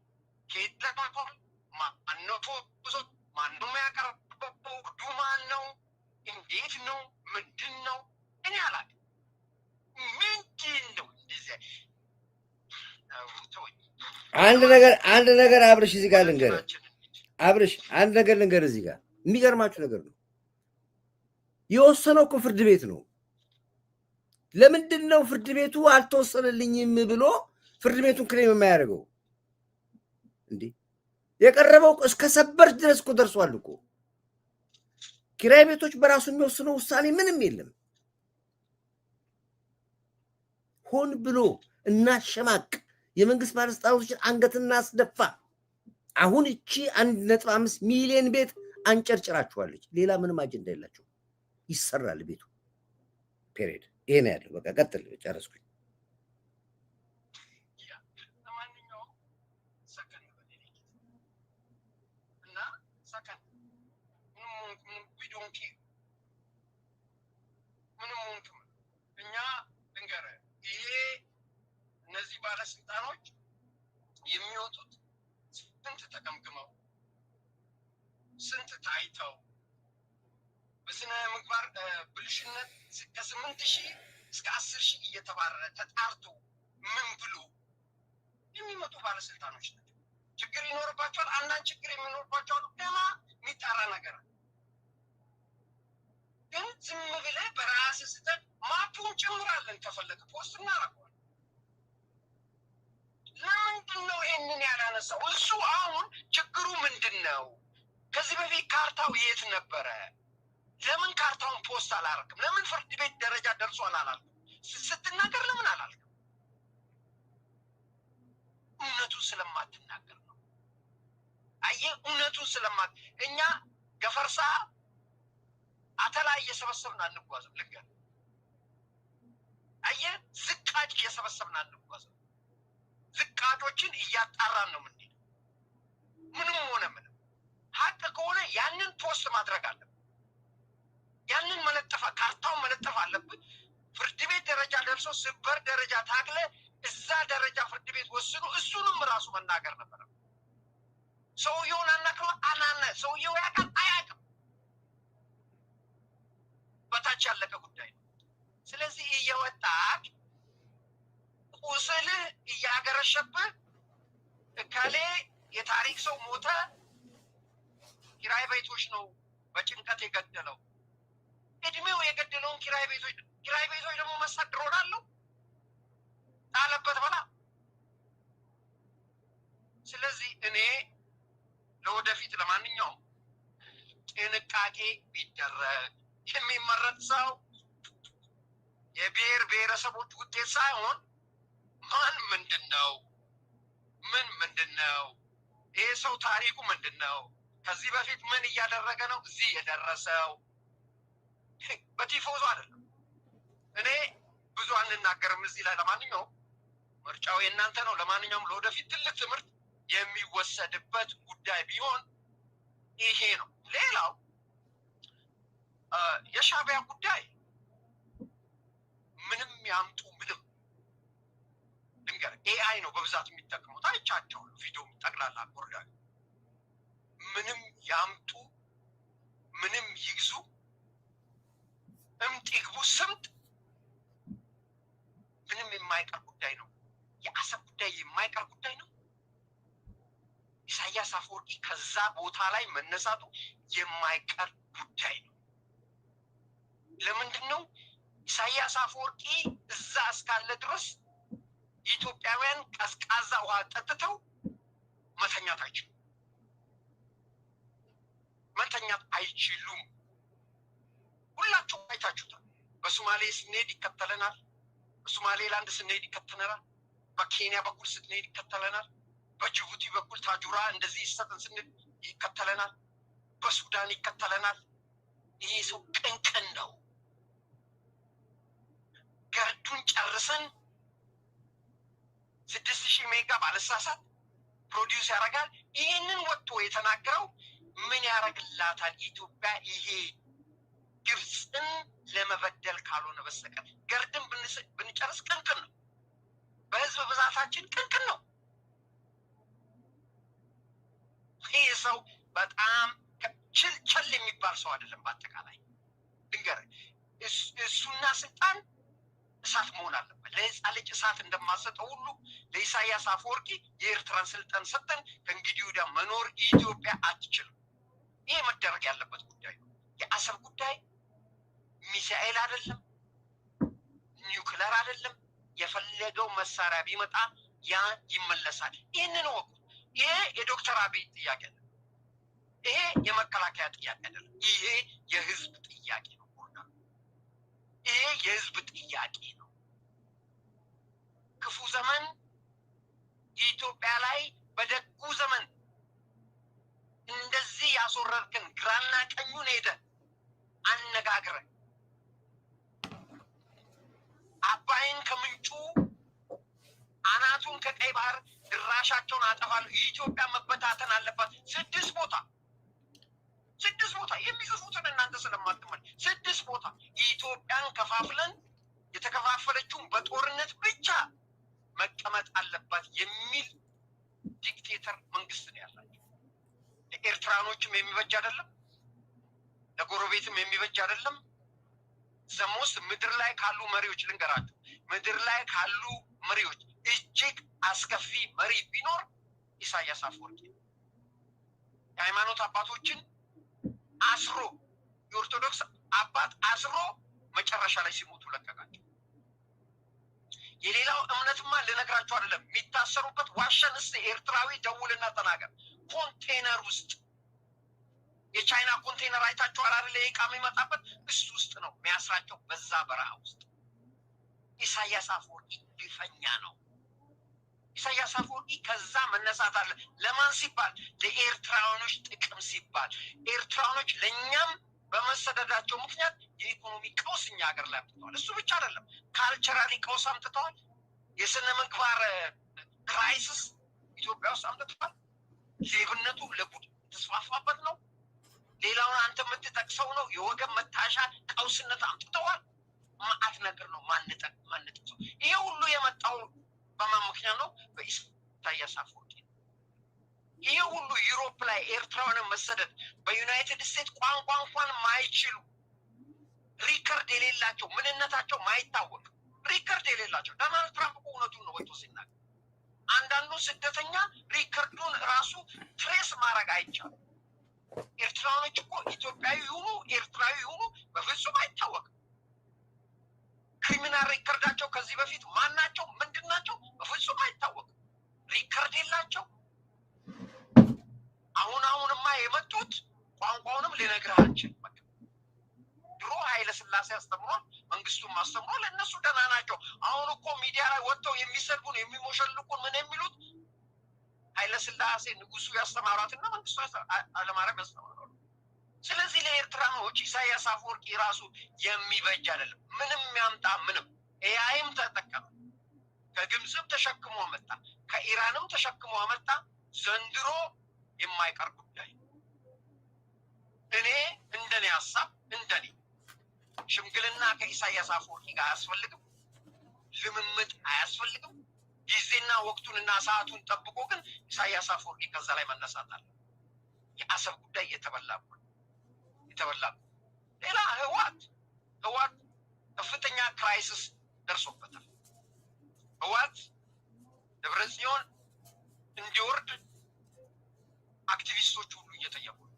ኬት ለማቆም ማነው ተወዞት ማነው ያቀረበው? እርዱ ማን ነው? እንዴት ነው? ምንድን ነው? እኔ አላውቅም። ምንድን ነው እንደዚያ? አንድ ነገር አብርሽ እዚህ ጋር ልንገርህ። አብርሽ አንድ ነገር ልንገርህ እዚህ ጋር የሚገርማችሁ ነገር ነው። የወሰነው እኮ ፍርድ ቤት ነው። ለምንድን ነው ፍርድ ቤቱ አልተወሰነልኝም ብሎ ፍርድ ቤቱን ክሌም የማያደርገው? እንዴ የቀረበው እስከ ሰበር ድረስ እኮ ደርሷል እኮ። ኪራይ ቤቶች በራሱ የሚወስነው ውሳኔ ምንም የለም። ሆን ብሎ እናሸማቅ፣ የመንግስት ባለስልጣኖችን አንገት እናስደፋ። አሁን እቺ 1.5 ሚሊዮን ቤት አንጨርጭራችኋለች። ሌላ ምንም አጀንዳ የላቸው። ይሰራል ቤቱ ፔሪድ። ይሄ ነው ያለው። በቃ ቀጥል። ጨረስኩኝ። እነዚህ ባለስልጣኖች የሚወጡት ስንት ተቀምቅመው ስንት ታይተው በስነ ምግባር ብልሽነት ከ8,000 እስከ 10,000 እየተባረረ ተጣርቶ ምን ብሎ የሚመጡ ባለስልጣኖች ናቸው። ችግር ይኖርባቸዋል። አንዳንድ ችግር የሚኖርባቸዋል። ገና የሚጣራ ነገር ግን ዝም ብለህ በራስህ ስተት ማፑን ጨምራለን ከፈለገ ፖስት እናደርገዋለን። ለምንድን ነው ይሄንን ያላነሳው? እሱ አሁን ችግሩ ምንድን ነው? ከዚህ በፊት ካርታው የት ነበረ? ለምን ካርታውን ፖስት አላረክም? ለምን ፍርድ ቤት ደረጃ ደርሷል አላልክም? ስትናገር ለምን አላልክም? እውነቱን ስለማትናገር ነው። አየህ፣ እውነቱን ስለማት እኛ ገፈርሳ አተላ እየሰበሰብን አንጓዝም። ልንገር፣ አየህ፣ ዝቃጭ እየሰበሰብን አንጓዝም። ዝቃጮችን እያጣራን ነው የምንሄደው። ምንም ሆነ ምንም ሀቅ ከሆነ ያንን ፖስት ማድረግ አለብን። ያንን መለጠፍ፣ ካርታውን መለጠፍ አለብን። ፍርድ ቤት ደረጃ ደርሶ ስበር ደረጃ ታግለ እዛ ደረጃ ፍርድ ቤት ወስኑ እሱንም ራሱ መናገር ነበረ። ሰውየውን አናክሮ አናነ ሰውየው ያውቃል አያውቅም፣ በታች ያለቀ ጉዳይ ነው። ስለዚህ እየወጣክ ቁስልህ እያገረሸብህ እከሌ የታሪክ ሰው ሞተ፣ ኪራይ ቤቶች ነው በጭንቀት የገደለው፣ እድሜው የገደለውን ኪራይ ቤቶች ደግሞ መሳድሮን አለው ጣለበት በላ። ስለዚህ እኔ ለወደፊት ለማንኛውም ጥንቃቄ ቢደረግ የሚመረጥ ሰው የብሔር ብሔረሰቦች ውጤት ሳይሆን ማን ምንድን ነው፣ ምን ምንድን ነው፣ ይሄ ሰው ታሪኩ ምንድን ነው፣ ከዚህ በፊት ምን እያደረገ ነው እዚህ የደረሰው። በቲፎዞ አይደለም። እኔ ብዙ አንናገርም እዚህ ላይ። ለማንኛውም ምርጫው የእናንተ ነው። ለማንኛውም ለወደፊት ትልቅ ትምህርት የሚወሰድበት ጉዳይ ቢሆን ይሄ ነው። ሌላው የሻዕቢያ ጉዳይ ምንም ያምጡ ምንም ድንገር ኤአይ ነው በብዛት የሚጠቅሙት። አይቻቸው ቪዲዮ ጠቅላላ ጎርዳ ምንም ያምጡ ምንም ይግዙ እምጥ ይግቡ ስምጥ ምንም የማይቀር ጉዳይ ነው። የአሰብ ጉዳይ የማይቀር ጉዳይ ነው። ኢሳያስ አፈወርቂ ከዛ ቦታ ላይ መነሳቱ የማይቀር ጉዳይ ነው። ለምንድን ነው ኢሳያስ አፈወርቂ እዛ እስካለ ድረስ ኢትዮጵያውያን ቀዝቃዛ ውሃ ጠጥተው መተኛት አይችሉም። መተኛት አይችሉም። ሁላችሁም አይታችሁታል። በሶማሌ ስንሄድ ይከተለናል። በሶማሌላንድ ስንሄድ ይከተለናል። በኬንያ በኩል ስንሄድ ይከተለናል። በጅቡቲ በኩል ታጁራ እንደዚህ ይሰጥን ስንል ይከተለናል። በሱዳን ይከተለናል። ይሄ ሰው ቅንቅን ነው። ገርዱን ጨርሰን 6000 ሜጋ ባለሳሳት ፕሮዲውስ ያደርጋል። ይህንን ወጥቶ የተናገረው ምን ያደርግላታል ኢትዮጵያ? ይሄ ግብፅን ለመበደል ካልሆነ በስተቀር ገርድን ብንጨርስ ቅንቅን ነው። በህዝብ ብዛታችን ቅንቅን ነው። ይህ ሰው በጣም ችል የሚባል ሰው አይደለም። በአጠቃላይ ድንገር እሱና ስልጣን እሳት መሆን አለበት። ለህፃን ልጅ እሳት እንደማሰጠው ሁሉ ለኢሳያስ አፈወርቂ የኤርትራን ስልጣን ሰጠን ከእንግዲህ ወዲያ መኖር ኢትዮጵያ አትችልም። ይሄ መደረግ ያለበት ጉዳይ ነው። የአሰብ ጉዳይ ሚሳኤል አይደለም፣ ኒውክለር አይደለም። የፈለገው መሳሪያ ቢመጣ ያ ይመለሳል። ይህንን ወቁ። ይሄ የዶክተር አብይ ጥያቄ አይደለም። ይሄ የመከላከያ ጥያቄ አይደለም። ይሄ የህዝብ ጥያቄ ነው። ይሄ የህዝብ ጥያቄ ነው። ክፉ ዘመን ኢትዮጵያ ላይ በደጉ ዘመን እንደዚህ ያስወረድክን ግራና ቀኙን ሄደ አነጋግረን አባይን ከምንጩ አናቱን ከቀይ ባህር ድራሻቸውን አጠፋለሁ። የኢትዮጵያ መበታተን አለባት። 6 ቦታ የሚጽፉትን እናንተ ስለማትመል 6 ቦታ ኢትዮጵያን ከፋፍለን የተከፋፈለችውን በጦርነት ብቻ መቀመጥ አለባት የሚል ዲክቴተር መንግስት ነው ያላቸው። ለኤርትራኖችም የሚበጅ አይደለም፣ ለጎረቤትም የሚበጅ አይደለም። ዘሞስ ምድር ላይ ካሉ መሪዎች ልንገራቸው፣ ምድር ላይ ካሉ መሪዎች እጅግ አስከፊ መሪ ቢኖር ኢሳያስ አፈወርቂ የሃይማኖት አባቶችን አስሮ የኦርቶዶክስ አባት አስሮ መጨረሻ ላይ ሲሞቱ ለቀቃቸው። የሌላው እምነትማ ልነግራቸው አይደለም የሚታሰሩበት ዋሻን እስቲ ኤርትራዊ ደውልና ተናገር። ኮንቴነር ውስጥ የቻይና ኮንቴነር አይታችኋል አይደል? የዕቃ የሚመጣበት እሱ ውስጥ ነው የሚያስራቸው፣ በዛ በረሃ ውስጥ። ኢሳያስ አፈወርቂ ግፈኛ ነው። ኢሳያስ አፈወርቂ ከዛ መነሳት አለ። ለማን ሲባል? ለኤርትራውያኖች ጥቅም ሲባል። ኤርትራውያኖች ለእኛም በመሰደዳቸው ምክንያት የኢኮኖሚ ቀውስ እኛ ሀገር ላይ አምጥተዋል። እሱ ብቻ አይደለም፣ ካልቸራሊ ቀውስ አምጥተዋል። የስነ ምግባር ክራይሲስ ኢትዮጵያ ውስጥ አምጥተዋል። ሌብነቱ ለጉድ ተስፋፋበት ነው። ሌላውን አንተ የምትጠቅሰው ነው። የወገን መታሻ ቀውስነት አምጥተዋል። ማአት ነገር ነው ማንጠቅሰው። ይሄ ሁሉ የመጣው በማን ምክንያት ነው? በኢሳያስ አፈወርቂ። ይሄ ሁሉ ዩሮፕ ላይ ኤርትራውያንን መሰደድ፣ በዩናይትድ ስቴትስ ቋንቋ እንኳን ማይችሉ ሪከርድ የሌላቸው ምንነታቸው ማይታወቅ ሪከርድ የሌላቸው። ዶናልድ ትራምፕ እኮ እውነቱን ነው ወጥቶ ሲናገር፣ አንዳንዱ ስደተኛ ሪከርዱን ራሱ ትሬስ ማድረግ አይቻልም። ኤርትራውያኖች እኮ ኢትዮጵያዊ ይሁኑ ኤርትራዊ ይሁኑ በፍጹም አይታወቅም። ክሪሚናል ሪከርዳቸው ከዚህ በፊት ማናቸው ምንድናቸው በፍጹም አይታወቅም። ሪከርድ የላቸው። አሁንማ የመጡት ቋንቋውንም ልነግርህ አልችልም። ድሮ ኃይለ ሥላሴ አስተምሯል፣ መንግስቱም አስተምሯል። እነሱ ደህና ናቸው። አሁን እኮ ሚዲያ ላይ ወጥተው የሚሰድቡን የሚሞሸልቁን ምን የሚሉት ኃይለ ሥላሴ ንጉሱ ያስተማሯትና መንግስቱ ኃይለማርያም ያስተማሯል። ስለዚህ ለኤርትራኖች ኢሳያስ አፈወርቂ ራሱ የሚበጅ አይደለም። ምንም ያምጣ ምንም ኤአይም ተጠቀመ፣ ከግብፅም ተሸክሞ መጣ፣ ከኢራንም ተሸክሞ መጣ። ዘንድሮ የማይቀር ጉዳይ። እኔ እንደኔ ሀሳብ እንደኔ ሽምግልና ከኢሳያስ አፈወርቂ ጋር አያስፈልግም፣ ልምምጥ አያስፈልግም። ጊዜና ወቅቱንና ሰዓቱን ጠብቆ ግን ኢሳያስ አፈወርቂ ከዛ ላይ መነሳት አለ። የአሰብ ጉዳይ የተበላኩ ሌላ ህወሓት ከፍተኛ ክራይሲስ ደርሶበታል። ህወሓት ደብረጽዮን እንዲወርድ አክቲቪስቶች ሁሉ እየጠየቁ ነው።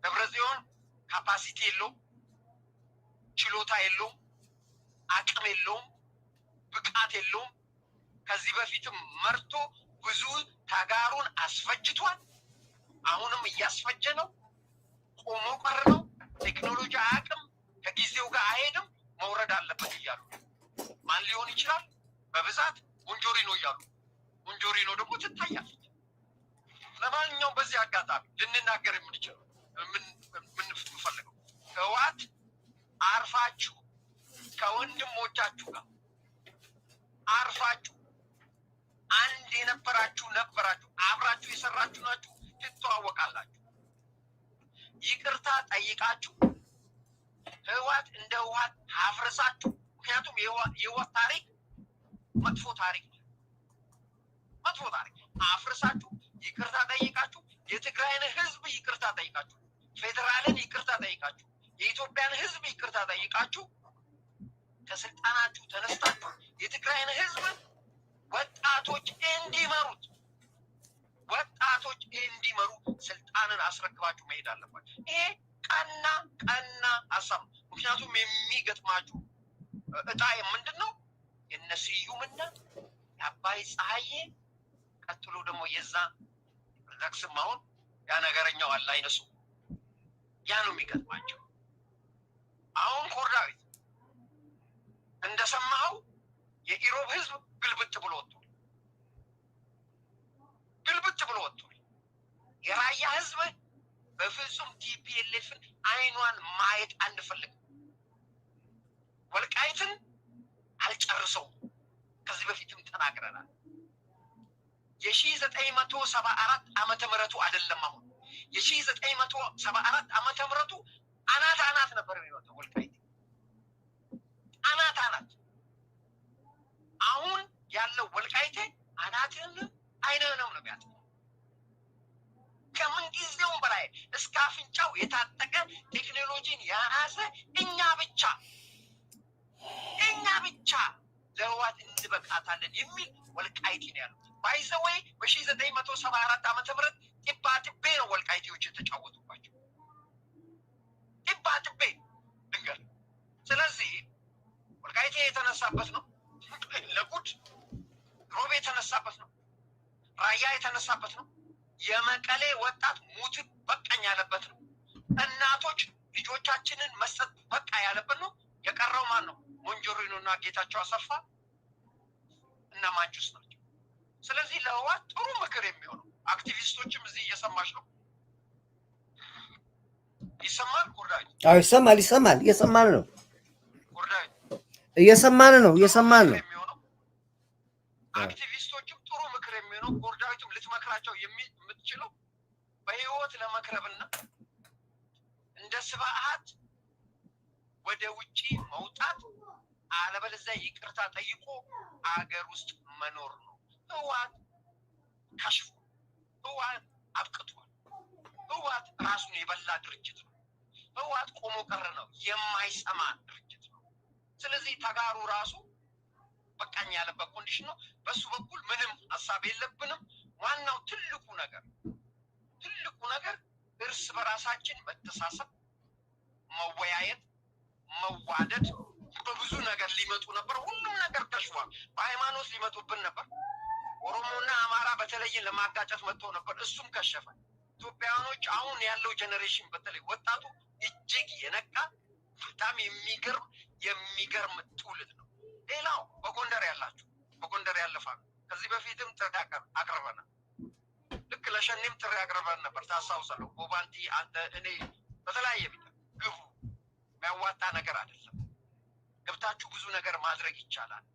ደብረጽዮን ካፓሲቲ የለውም፣ ችሎታ የለውም፣ አቅም የለውም፣ ብቃት የለውም። ከዚህ በፊትም መርቶ ብዙ ተጋሩን አስፈጅቷል። አሁንም እያስፈጀ ነው። ቆሞ ቀር ነው። ቴክኖሎጂ አያውቅም፣ ከጊዜው ጋር አይሄድም፣ መውረድ አለበት እያሉ ማን ሊሆን ይችላል? በብዛት ሞንጆሪኖ እያሉ ሞንጆሪኖ ደግሞ ትታያለች። ለማንኛውም በዚህ አጋጣሚ ልንናገር የምንችለው የምንፈልገው ህወሓት አርፋችሁ ከወንድሞቻችሁ ጋር አርፋችሁ አንድ የነበራችሁ አብራችሁ የሰራችሁ ናችሁ፣ ትተዋወቃላችሁ። ይቅርታ ጠይቃችሁ ህወሓት እንደ ህወሓት አፍርሳችሁ፣ ምክንያቱም የህወሓት ታሪክ መጥፎ ታሪክ አፍርሳችሁ ይቅርታ ጠይቃችሁ፣ የትግራይን ህዝብ ይቅርታ ጠይቃችሁ፣ ፌዴራልን ይቅርታ ጠይቃችሁ፣ የኢትዮጵያን ህዝብ ይቅርታ ጠይቃችሁ፣ ከስልጣናችሁ ተነስታችሁ የትግራይን ህዝብ ወጣቶች እንዲመሩ ስልጣንን አስረክባችሁ መሄድ አለባችሁ። ይሄ ቀና ሀሳብ። ምክንያቱም የሚገጥማችሁ እጣ ምንድን ነው? የእነ ስዩምና የአባይ ፀሐዬ ቀጥሎ ደግሞ የዛ ረክስም አሁን ያ ነገረኛው አለ አይነሱ ያ ነው የሚገጥማቸው። አሁን ኮርዳዊት እንደሰማኸው የኢሮብ ህዝብ ግልብጥ ብሎ ወጥቷል። የራያ ህዝብ በፍጹም ቲፒኤልኤፍን አይኗን ማየት አንፈልግም። ወልቃይትን አልጨርሰውም። ከዚህ በፊትም ተናግረናል። የ1974 ዓመተ ምህረቱ አይደለም። አሁን የ1974 ዓመተ ምህረቱ አናት ነበር የሚወጣው ወልቃይት አናት። አሁን ያለው ወልቃይቴ አናትን አይነንም ነው የሚያጠፋው። ከምን ጊዜውም በላይ እስከ አፍንጫው የታጠቀ ቴክኖሎጂን የያዘ እኛ ብቻ ለህወሓት እንበቃታለን የሚል ወልቃይቴ ነው ያሉት። ባይዘወይ በ1974 ዓመተ ምህረት ጢባ ጢቤ ነው ወልቃይቴዎች የተጫወቱባቸው። ጢባ ጢቤ ድንገር። ስለዚህ ወልቃይቴ የተነሳበት ነው ለጉድ፣ ሮቤ የተነሳበት ነው፣ ራያ የተነሳበት ነው፣ የመቀሌ ወጣት ሙት በቃኝ ያለበት ነው፣ እናቶች ልጆቻችንን መስጠት በቃ ያለበት ነው። የቀረው ማን ነው? ሞንጆሪኖና ጌታቸው አሰፋ እና ማንጁስ ናቸው። ስለዚህ ለህወሓት ጥሩ ምክር የሚሆነው አክቲቪስቶችም እዚህ እየሰማች ነው። ይሰማል ኩርዳይ? አዎ ይሰማል፣ እየሰማን ነው። ኩርዳይ እየሰማን ነው የሚሆነው አክቲቪስቶችም ጥሩ ምክር የሚሆነው ኩርዳይቱም ልትመክራቸው የምትችለው በህይወት ለመክረብና እንደ ስብዓት ወደ ውጪ መውጣት አለበለዚያ ይቅርታ ጠይቆ አገር ውስጥ መኖር ነው። ህወሓት ከሽፎ፣ ህወሓት አብቅቷል። ህወሓት ራሱን የበላ ድርጅት ነው። ህወሓት ቆሞ ቀረ ነው፣ የማይሰማ ድርጅት ነው። ስለዚህ ተጋሩ ራሱ በቃኝ ያለበት ኮንዲሽን ነው። በሱ በኩል ምንም ሀሳብ የለብንም። ዋናው ትልቁ ነገር እርስ በራሳችን መተሳሰብ፣ መወያየት፣ መዋደድ። በብዙ ነገር ሊመጡ ነበር፣ ሁሉም ነገር ከሽፏል። በሃይማኖት ሊመጡብን ነበር። ኦሮሞና አማራ በተለይን ለማጋጨት መጥተው ነበር፣ እሱም ከሸፈ። ኢትዮጵያውያኖች አሁን ያለው ጀኔሬሽን በተለይ ወጣቱ እጅግ የነቃ በጣም የሚገርም ትውልድ ነው። ሌላው በጎንደር ያላችሁ በጎንደር ያለፋሉ ከዚህ በፊትም ጥሪ አቅርበናል። ልክ ለሸኔም ጥሪ አቅርበን ነበር፣ ታስታውሳለሁ። ቦባንቲ አንተ እኔ በተለያየ ቤት ግቡ፣ የሚያዋጣ ነገር አይደለም። ገብታችሁ ብዙ ነገር ማድረግ ይቻላል።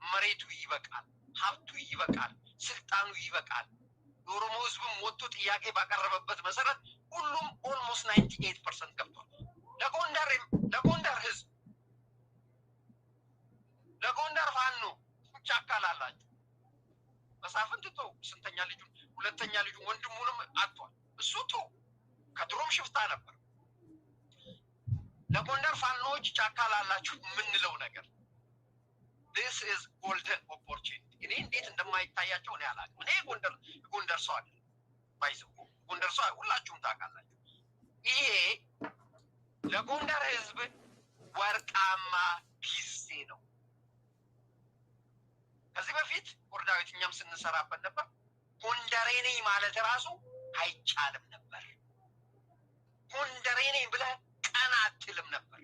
መሬቱ ይበቃል፣ ሀብቱ ይበቃል፣ ስልጣኑ ይበቃል። የኦሮሞ ህዝብም ወጥቶ ጥያቄ ባቀረበበት መሰረት ሁሉም ኦልሞስት 98% ገብቷል። ለጎንደር ህዝብ ለጎንደር ፋኖ ቻካላላችሁ መሳፍንት ቶ ስንተኛ ልጁን ሁለተኛ ልጁን ወንድሙንም አጥቷል። እሱ ቶ ከድሮም ሽፍታ ነበር። ለጎንደር ፋኖች ቻካላላችሁ የምንለው ነገር this is golden opportunity። እኔ እንዴት እንደማይታያቸው እኔ አላውቅም። እኔ ጎንደር ሰው አይደለም፣ ባይዘው ጎንደር ሰው ሁላችሁም ታውቃላችሁ። ይሄ ለጎንደር ህዝብ ወርቃማ ጊዜ ነው። ከዚህ በፊት ወርዳዊት እኛም ስንሰራበት ነበር። ጎንደሬ ነኝ ማለት ራሱ አይቻልም ነበር። ጎንደሬ ነኝ ብለህ ቀና አትልም ነበር።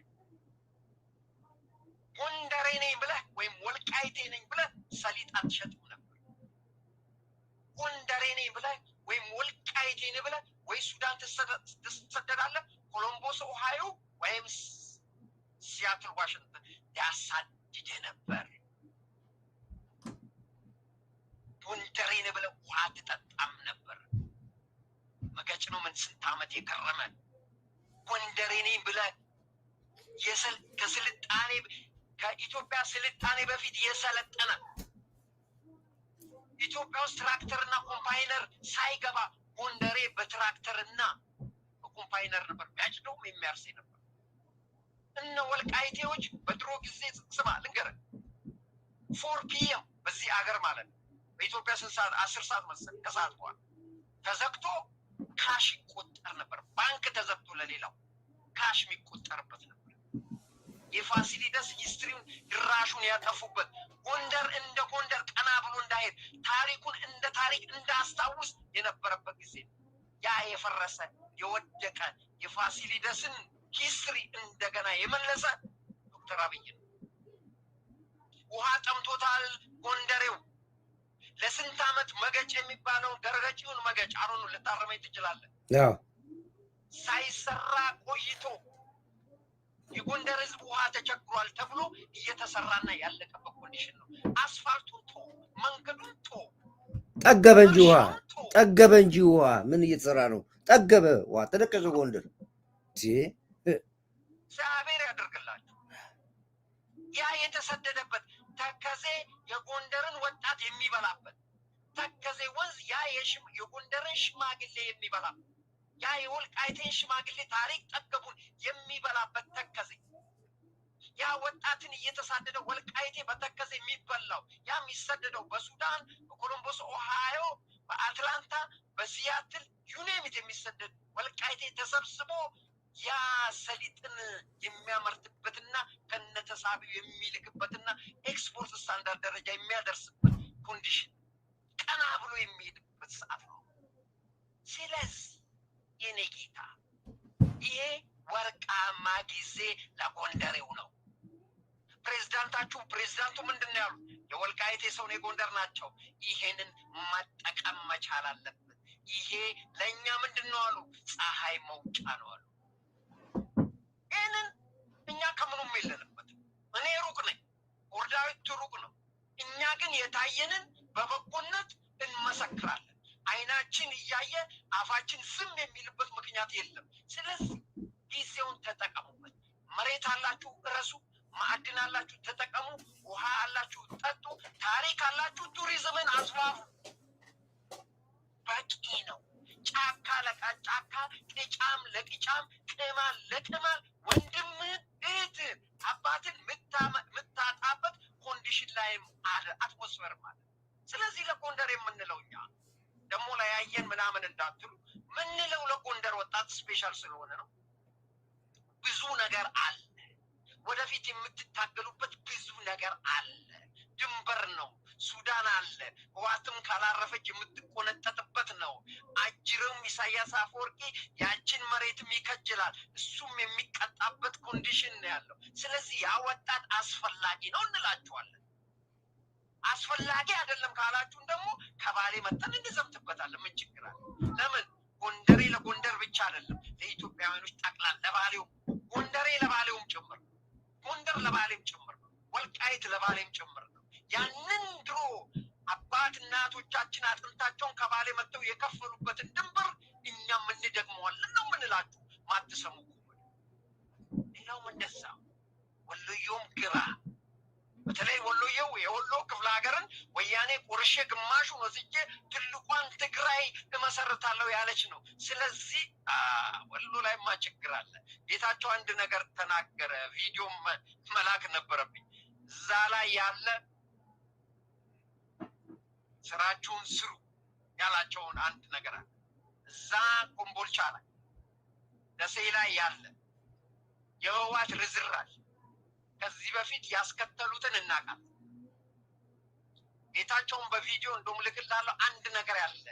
ጎንደሬ ነኝ ብለህ ወይም ወልቃይቴ ነኝ ብለህ ሰሊጥ አትሸጥም ነበር። ጎንደሬ ነኝ ብለህ ወይም ወልቃይቴ ነኝ ብለህ ወይ ሱዳን ትሰደዳለህ፣ ኮሎምቦስ ኦሃዮ ወይም ሲያትል ዋሽንግተን ያሳድድህ ነበር። ጎንደሬ ነኝ ብለህ ውሃ ትጠጣም ነበር። መገጭ ነው ምን ስንት ዓመት የከረመ ጎንደሬ ነኝ ብለህ ከስልጣኔ ከኢትዮጵያ ስልጣኔ በፊት የሰለጠነ ኢትዮጵያ ውስጥ ትራክተርና ኮምፓይነር ሳይገባ ጎንደሬ በትራክተርና በኮምፓይነር ነበር የሚያጭደውም የሚያርስ ነበር። እነ ወልቃይቴዎች በድሮ ጊዜ ስማ ልንገርህ 4 PM በዚህ አገር ማለት ነው በኢትዮጵያ 10 ሰዓት መሰለኝ ከሰዓት በኋላ ተዘግቶ ካሽ ይቆጠር ነበር። ባንክ ተዘግቶ ለሌላው ካሽ የሚቆጠርበት ነበር። የፋሲሊደስ ሂስትሪውን ድራሹን ያጠፉበት ጎንደር እንደ ጎንደር ቀና ብሎ እንዳይሄድ ታሪኩን እንደ ታሪክ እንዳስታውስ የነበረበት ጊዜ ያ የፈረሰ የወደቀ የፋሲሊደስን ሂስትሪ እንደገና የመለሰ ዶክተር አብይ ነው። ውሃ ጠምቶታል ጎንደሬው። ለስንት ዓመት መገጭ የሚባለው ደረጃውን መገጭ አሁን ልታረመኝ ትችላለህ። ሳይሰራ ቆይቶ የጎንደር ህዝብ ውሃ ተቸግሯል ተብሎ እየተሰራና ያለቀበት ኮንዲሽን ነው። አስፋልቱን ቶ መንገዱን ቶ ጠገበ እንጂ ውሃ ምን እየተሰራ ነው? ጠገበ ውሃ ተደቀቀ ጎንደር። እግዚአብሔር ያደርግላችሁ። ያ የተሰደደበት ተከዜ የጎንደርን ወጣት የሚበላበት ተከዜ ወንዝ ያ የጎንደርን ሽማግሌ የሚበላበት ያ የወልቃይቴን ሽማግሌ ታሪክ ጠገቡን የሚበላበት ተከዜ ያ ወጣትን እየተሳደደ ወልቃይቴ በተከዘ የሚበላው ያ የሚሰደደው በሱዳን፣ በኮሎምቦስ ኦሃዮ፣ በአትላንታ፣ በሲያትል ዩኔሚት የሚሰደድ ወልቃይቴ ተሰብስቦ ያ ሰሊጥን የሚያመርትበትና ከነተሳቢው የሚልክበትና ኤክስፖርት ስታንዳርድ ደረጃ የሚያደርስበት ኮንዲሽን ቀና ብሎ የሚሄድበት ሰዓት ነው። ስለዚህ የኔ ጌታ ይሄ ወርቃማ ጊዜ ለጎንደሬው ነው። ፕሬዝዳንቱ ምንድን ነው ያሉት? የወልቃይቴ ሰው ነው፣ የጎንደር ናቸው። ይሄንን መጠቀም መቻል አለበት። ይሄ ለእኛ ምንድን ነው አሉ? ፀሐይ መውጫ ነው አሉ። ይህንን እኛ ከምኑም የለንበት። እኔ ሩቅ ነኝ፣ ወርዳዊት ሩቅ ነው። እኛ ግን የታየንን በበጎነት እንመሰክራለን። አይናችን እያየ አፋችን ዝም የሚልበት ምክንያት የለም። ስለዚህ ጊዜውን ተጠቀሙበት። መሬት አላችሁ እረሱ፣ ማዕድን አላችሁ ተጠቀሙ፣ ውሃ አላችሁ ጠጡ፣ ታሪክ አላችሁ ቱሪዝምን አስፋፉ። በቂ ነው። ጫካ ለጫካ፣ ቅጫም ለቅጫም፣ ቅማል ለቅማል ወንድምህን እህትህን አባትን ምታጣበት ኮንዲሽን ላይም አለ አትሞስፈር ማለት። ስለዚህ ለጎንደር የምንለው እኛ ደግሞ ለያየን ምናምን እንዳትሉ ምንለው ለጎንደር ወጣት ስፔሻል ስለሆነ ነው። ብዙ ነገር አለ፣ ወደፊት የምትታገሉበት ብዙ ነገር አለ። ድንበር ነው፣ ሱዳን አለ፣ ህዋትም ካላረፈች የምትቆነጠጥበት ነው። አጅርም ኢሳያስ አፈወርቂ ያችን መሬትም ይከጅላል፣ እሱም የሚቀጣበት ኮንዲሽን ነው ያለው። ስለዚህ ያ ወጣት አስፈላጊ ነው እንላችኋለን። አስፈላጊ አይደለም ካላችሁን ደግሞ ከባሌ መጠን እንዘምትበታለን። ምን ችግር አለ? ለምን ጎንደሬ ለጎንደር ብቻ አይደለም፣ ለኢትዮጵያውያኖች ጠቅላላ ለባሌው፣ ጎንደሬ ለባሌውም ጭምር፣ ጎንደር ለባሌም ጭምር፣ ወልቃይት ለባሌም ጭምር ነው። ያንን ድሮ አባት እናቶቻችን አጥንታቸውን ከባሌ መጥተው የከፈሉበትን ድንበር እኛም እንደግመዋለን ነው የምንላችሁ። ማትሰሙ ሌላውም እንደዛ ወሎዮም ግራ በተለይ ወሎየው የወሎ ክፍለ ሀገርን ወያኔ ቁርሼ ግማሹን ወስጄ ትልቋን ትግራይ እመሰርታለሁ ያለች ነው። ስለዚህ ወሎ ላይማ ችግር አለ። ጌታቸው አንድ ነገር ተናገረ፣ ቪዲዮ መላክ ነበረብኝ። እዛ ላይ ያለ ስራችሁን ስሩ ያላቸውን አንድ ነገር አለ። እዛ ኮምቦልቻ ላይ ደሴ ላይ ያለ የህወሓት ርዝራዥ ከዚህ በፊት ያስከተሉትን እናውቃለን። ጌታቸውን በቪዲዮ እንደውም ልክላለሁ። አንድ ነገር ያለ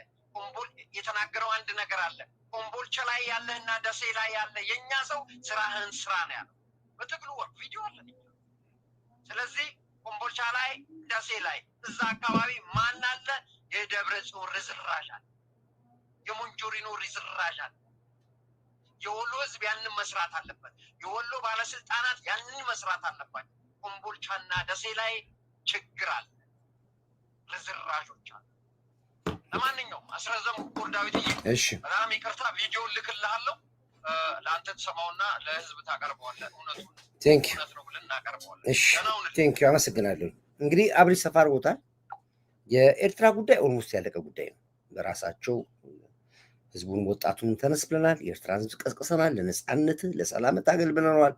የተናገረው አንድ ነገር አለ። ኮምቦልቻ ላይ ያለህና ደሴ ላይ ያለ የኛ ሰው ስራህን ስራ ነው ያለው። በትግሉ ወቅት ቪዲዮ አለ። ስለዚህ ኮምቦልቻ ላይ፣ ደሴ ላይ፣ እዛ አካባቢ ማን አለ? የደብረ ጽዮን ርዝራዥ አለ፣ የሞንጆሪኖ ርዝራዥ አለ። የወሎ ህዝብ ያንን መስራት አለበት። የወሎ ባለስልጣናት ያንን መስራት አለባቸው። ኮምቦልቻና ደሴ ላይ ችግር አለ፣ ርዝራዦች አሉ። ለማንኛውም አስረዘሙ ዳዊት፣ በጣም ይቅርታ። ቪዲዮን ልክልሃለሁ፣ ለአንተ ትሰማውና ለህዝብ ታቀርበዋለህ። እውነት ነው ብለን እናቀርበዋለን። ቴንኪው፣ አመሰግናለሁ። እንግዲህ አብሪ ሰፋ አድርጎታል። የኤርትራ ጉዳይ ኦልሞስት ያለቀ ጉዳይ ነው። በራሳቸው ህዝቡን ወጣቱን ተነስ ብለናል። የኤርትራ ህዝብ ቀስቅሰናል። ለነፃነት ለሰላም ታገል ብለናል።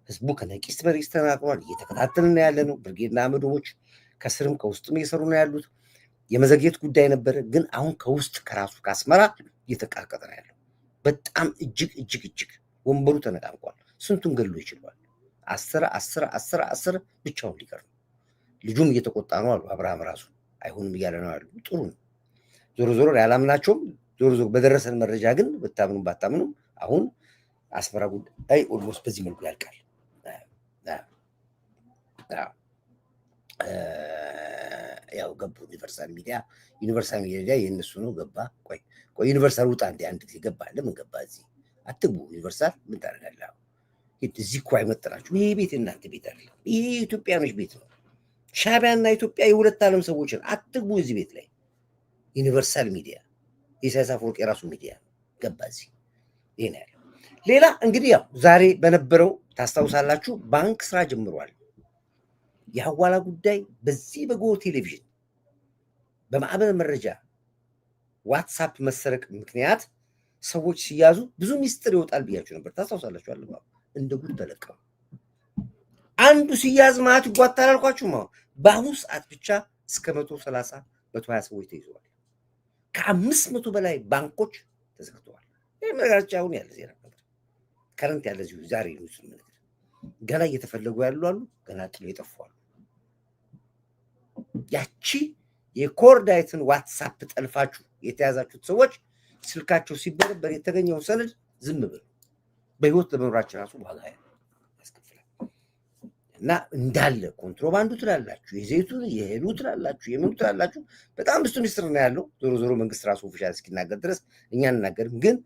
ህዝቡ ከነቂስ በሪስ ተናግሯል። እየተከታተልን ያለ ነው። ብርጌድና አመዶሞች ከስርም ከውስጥም እየሰሩ ነው ያሉት። የመዘግየት ጉዳይ ነበረ፣ ግን አሁን ከውስጥ ከራሱ ከአስመራ እየተቃቀጠ ነው ያለው። በጣም እጅግ ወንበሩ ተነቃንቋል። ስንቱን ገሎ ይችላል። አስር ብቻውን ሊቀር ነው። ልጁም እየተቆጣ ነው አሉ። አብርሃም ራሱ አይሆንም እያለ ነው ያሉ። ጥሩ ነው። ዞሮ ያላምናቸውም ዞሮ በደረሰን መረጃ ግን ብታምኑም ባታምኑም አሁን አስመራ ጉዳይ ኦልሞስት በዚህ መልኩ ያልቃል። ያው ገቡ ዩኒቨርሳል ሚዲያ የእነሱ ነው። ገባ ቆይ ዩኒቨርሳል ውጣ አንድ ጊዜ ገባ። ለምን ገባ? እዚህ አትግቡ። ዩኒቨርሳል ምን ታደርጋለህ? እዚህ እኮ አይመጥናችሁም። ይሄ ቤት እናንተ ቤት አይደለም። ይሄ የኢትዮጵያኖች ቤት ነው። ሻዕቢያና ኢትዮጵያ የሁለት ዓለም ሰዎችን አትግቡ እዚህ ቤት ላይ። ዩኒቨርሳል ሚዲያ ኢሳያስ አፈወርቂ የራሱ ሚዲያ ገባ እዚህ። ይሄ ነው ያለው። ሌላ እንግዲህ ያው ዛሬ በነበረው ታስታውሳላችሁ፣ ባንክ ስራ ጀምሯል። የሐዋላ ጉዳይ በዚህ በጎ ቴሌቪዥን በማዕበል መረጃ ዋትሳፕ መሰረቅ ምክንያት ሰዎች ሲያዙ ብዙ ሚስጥር ይወጣል ብያችሁ ነበር። ታስታውሳላችሁ። እንደ ጉድ ተለቀሙ። አንዱ ሲያዝ ማለት ይጓታል አልኳችሁም። አሁን በአሁኑ ሰዓት ብቻ እስከ 130 120 ሰዎች ተይዘዋል። ከ500 በላይ ባንኮች ተዘግተዋል። ይህ ነገራችን አሁን ያለ ዜና ነበር። ከረንት ያለ ዛሬ ነው። ገና እየተፈለጉ ያሉ አሉ፣ ገና ጥሎ የጠፋሉ። ያቺ የኮርዳይትን ዋትሳፕ ጠልፋችሁ የተያዛችሁት ሰዎች ስልካቸው ሲበረበር የተገኘው ሰነድ ዝም ብሎ በህይወት ለመኖራችን ራሱ ዋጋ ያስከፍላል። እና እንዳለ ኮንትሮባንዱ ትላላችሁ፣ የዘይቱ የሄዱ ትላላችሁ፣ የምኑ ትላላችሁ። በጣም ብዙ ሚስጥር ነው ያለው። ዞሮ ዞሮ መንግስት ራሱ ኦፊሻል እስኪናገር ድረስ እኛ እንናገርም። ግን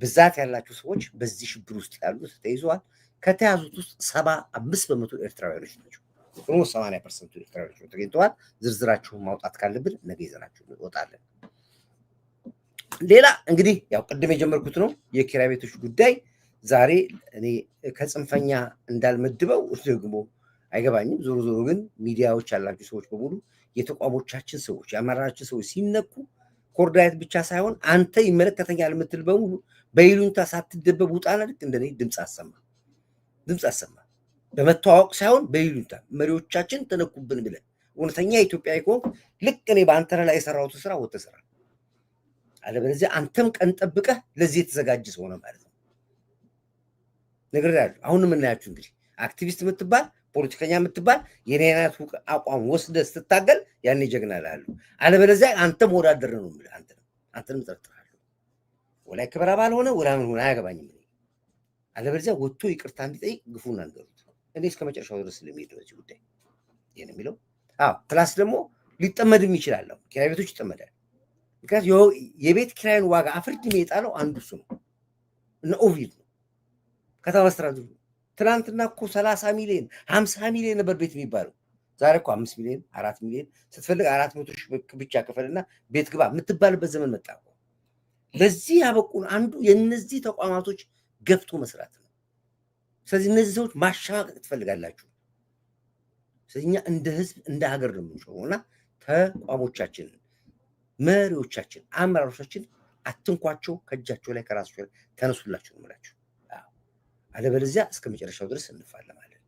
ብዛት ያላችሁ ሰዎች በዚህ ሽብር ውስጥ ያሉት ተይዘዋል። ከተያዙት ውስጥ 75% ኤርትራውያኖች ናቸው። 80% ኤርትራውያኖች ተገኝተዋል። ዝርዝራችሁን ማውጣት ካለብን ነገ ይዘናችሁ እንወጣለን። ሌላ እንግዲህ ያው ቅድም የጀመርኩት ነው የኪራይ ቤቶች ጉዳይ። ዛሬ እኔ ከጽንፈኛ እንዳልመድበው ደግሞ አይገባኝም። ዞሮ ዞሮ ግን ሚዲያዎች ያላችሁ ሰዎች በሙሉ የተቋሞቻችን ሰዎች የአመራራችን ሰዎች ሲነኩ ኮርዳይት ብቻ ሳይሆን አንተ ይመለከተኛል የምትል በሙሉ በይሉኝታ ሳትደበብ ውጣና ልክ እንደኔ ድምፅ አሰማ። በመተዋወቅ ሳይሆን በይሉኝታ መሪዎቻችን ተነኩብን ብለን እውነተኛ ኢትዮጵያዊ ከሆንክ ልክ እኔ በአንተ ላይ የሰራሁት ስራ ወጥተህ ስራ። አለበለዚያ አንተም ቀን ጠብቀህ ለዚህ የተዘጋጀ ሰው ነው ማለት ነው። ነገር ያለው አሁን የምናያችሁ እንግዲህ አክቲቪስት የምትባል ፖለቲከኛ የምትባል የኔ አይነት አቋም ወስደህ ስትታገል ያኔ ጀግና እልሃለሁ። አለበለዚያ አንተም ወዳደር ነው የምልህ። አንተንም እጠርጥርሃለሁ። ወላይ ክብረ ባል ሆነ ወላምን ሆነ አያገባኝም። አለበለዚያ ወጥቶ ይቅርታ እንዲጠይቅ ግፉን አንገሩት። እኔ እስከ መጨረሻው ድረስ ስለሚሄድ በዚህ ጉዳይ ይሄን የሚለው ፕላስ ደግሞ ሊጠመድም ይችላል። ኪራይ ቤቶች ይጠመዳል። ምክንያቱም የቤት ኪራይን ዋጋ አፍርድሜ የጣለው አንዱ እሱ ነው እና ኦቪድ ነው ከተማ አስተዳደሩ። ትናንትና እኮ 30 ሚሊዮን 50 ሚሊዮን ነበር ቤት የሚባለው። ዛሬ እኮ 5 ሚሊዮን 4 ሚሊዮን ስትፈልግ 400 ሺህ ብቻ ከፈልና ቤት ግባ የምትባልበት ዘመን መጣ። ለዚህ ያበቁን አንዱ የነዚህ ተቋማቶች ገፍቶ መስራት ነው። ስለዚህ እነዚህ ሰዎች ማሸማቀቅ ትፈልጋላችሁ። ስለዚህ እኛ እንደ ህዝብ እንደ ሀገር ነው የምንጮኸውና ተቋሞቻችንን መሪዎቻችን አመራሮቻችን አትንኳቸው፣ ከእጃቸው ላይ ከራሳቸው ላይ ተነሱላቸው ነው የምላችሁ። አለበለዚያ እስከ መጨረሻው ድረስ እንፋለማለን።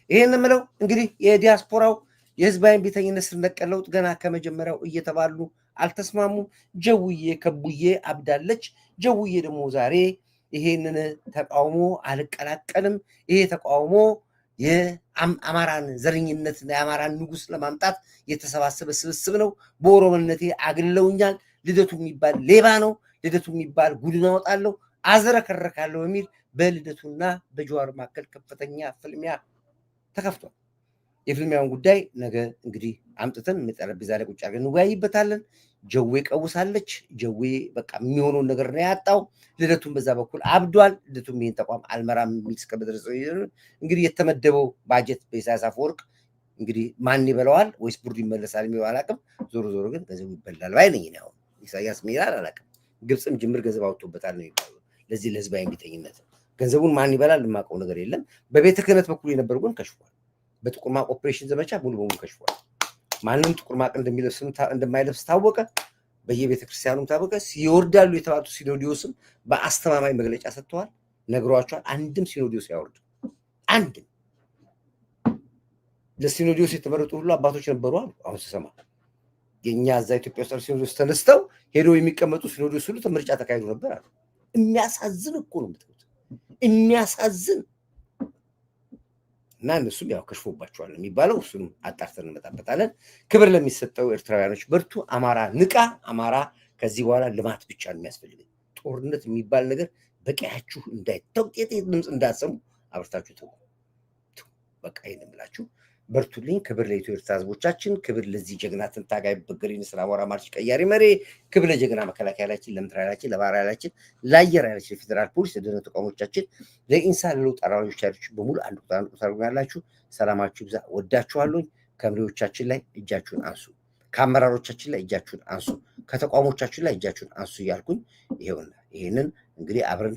ይሄን የምለው እንግዲህ የዲያስፖራው የህዝባዊ ቤተኝነት ስር ነቀል ለውጥ ገና ከመጀመሪያው እየተባሉ አልተስማሙ። ጀውዬ ከቡዬ አብዳለች። ጀውዬ ደግሞ ዛሬ ይሄንን ተቃውሞ አልቀላቀልም፣ ይሄ ተቃውሞ የአማራን ዘረኝነትና የአማራን ንጉስ ለማምጣት የተሰባሰበ ስብስብ ነው። በኦሮሞነቴ አግለውኛል። ልደቱ የሚባል ሌባ ነው። ልደቱ የሚባል ጉድን አወጣለሁ፣ አዝረከረካለሁ በሚል በልደቱና በጀዋር መካከል ከፍተኛ ፍልሚያ ተከፍቷል። የፍልሚያውን ጉዳይ ነገ እንግዲህ አምጥተን ጠረጴዛ ላይ ቁጭ አድርገን እንወያይበታለን። ጀዌ ቀውሳለች። ጀዌ በቃ የሚሆነውን ነገር ነው ያጣው። ልደቱን በዛ በኩል አብዷል። ልደቱም ይህን ተቋም አልመራም የሚል እስከመድረስ እንግዲህ የተመደበው ባጀት በኢሳያስ አፈወርቅ እንግዲህ ማን ይበለዋል ወይስ ቡርድ ይመለሳል የሚለው አላውቅም። ዞሮ ዞሮ ግን ገንዘቡ ይበላል ባይ ነኝ። አሁን ኢሳያስ ሚላል አላውቅም። ግብፅም ጅምር ገንዘብ አውጥቶበታል ነው የሚባለው። ለዚህ ለህዝባዊ እምቢተኝነት ገንዘቡን ማን ይበላል የማውቀው ነገር የለም። በቤተ ክህነት በኩል የነበሩ ግን ከሽፏል። በጥቁር ማቅ ኦፕሬሽን ዘመቻ ሙሉ በሙሉ ከሽፏል። ማንም ጥቁር ማቅ እንደማይለብስ ታወቀ። በየቤተ ክርስቲያኑም ታወቀ። ይወርዳሉ የተባሉ ሲኖዲዮስም በአስተማማኝ መግለጫ ሰጥተዋል፣ ነግሯቸዋል። አንድም ሲኖዲዮስ ያወርድ አንድም። ለሲኖዲዮስ የተመረጡ ሁሉ አባቶች ነበሩ አሉ። አሁን ስሰማ የእኛ እዛ ኢትዮጵያ ውስጥ ሲኖዲዮስ ተነስተው ሄደው የሚቀመጡ ሲኖዲዮስ ሁሉ ምርጫ ተካሂዶ ነበር አሉ። የሚያሳዝን እኮ ነው የምትሉት፣ የሚያሳዝን እና እነሱም ያው ከሽፎባቸዋል የሚባለው እሱንም አጣርተን እንመጣበታለን። ክብር ለሚሰጠው ኤርትራውያኖች በርቱ። አማራ ንቃ። አማራ ከዚህ በኋላ ልማት ብቻ ነው የሚያስፈልገው። ጦርነት የሚባል ነገር በቀያችሁ እንዳይተውጤት ድምፅ እንዳሰሙ አብርታችሁ ተው። በቃ ይሄን እምላችሁ በርቱልኝ። ክብር ለኢትዮ ኤርትራ ህዝቦቻችን፣ ክብር ለዚህ ጀግና ተንታጋይ በገሪን ስራ አሞራ ማርች ቀያሪ መሪ፣ ክብር ለጀግና መከላከያ ኃይላችን፣ ለምድር ኃይላችን፣ ለባህር ኃይላችን፣ ለአየር ኃይላችን፣ ለፌዴራል ፖሊስ፣ ለደህንነት ተቋሞቻችን፣ ለኢንሳ ለለውጥ አራማጆች ያሉት በሙሉ አንድ ቁጥር ያላችሁ ሰላማችሁ ይብዛ። ወዳችኋለሁ። ከመሪዎቻችን ላይ እጃችሁን አንሱ፣ ከአመራሮቻችን ላይ እጃችሁን አንሱ፣ ከተቋሞቻችን ላይ እጃችሁን አንሱ እያልኩኝ ይሄውና ይሄንን እንግዲህ አብረን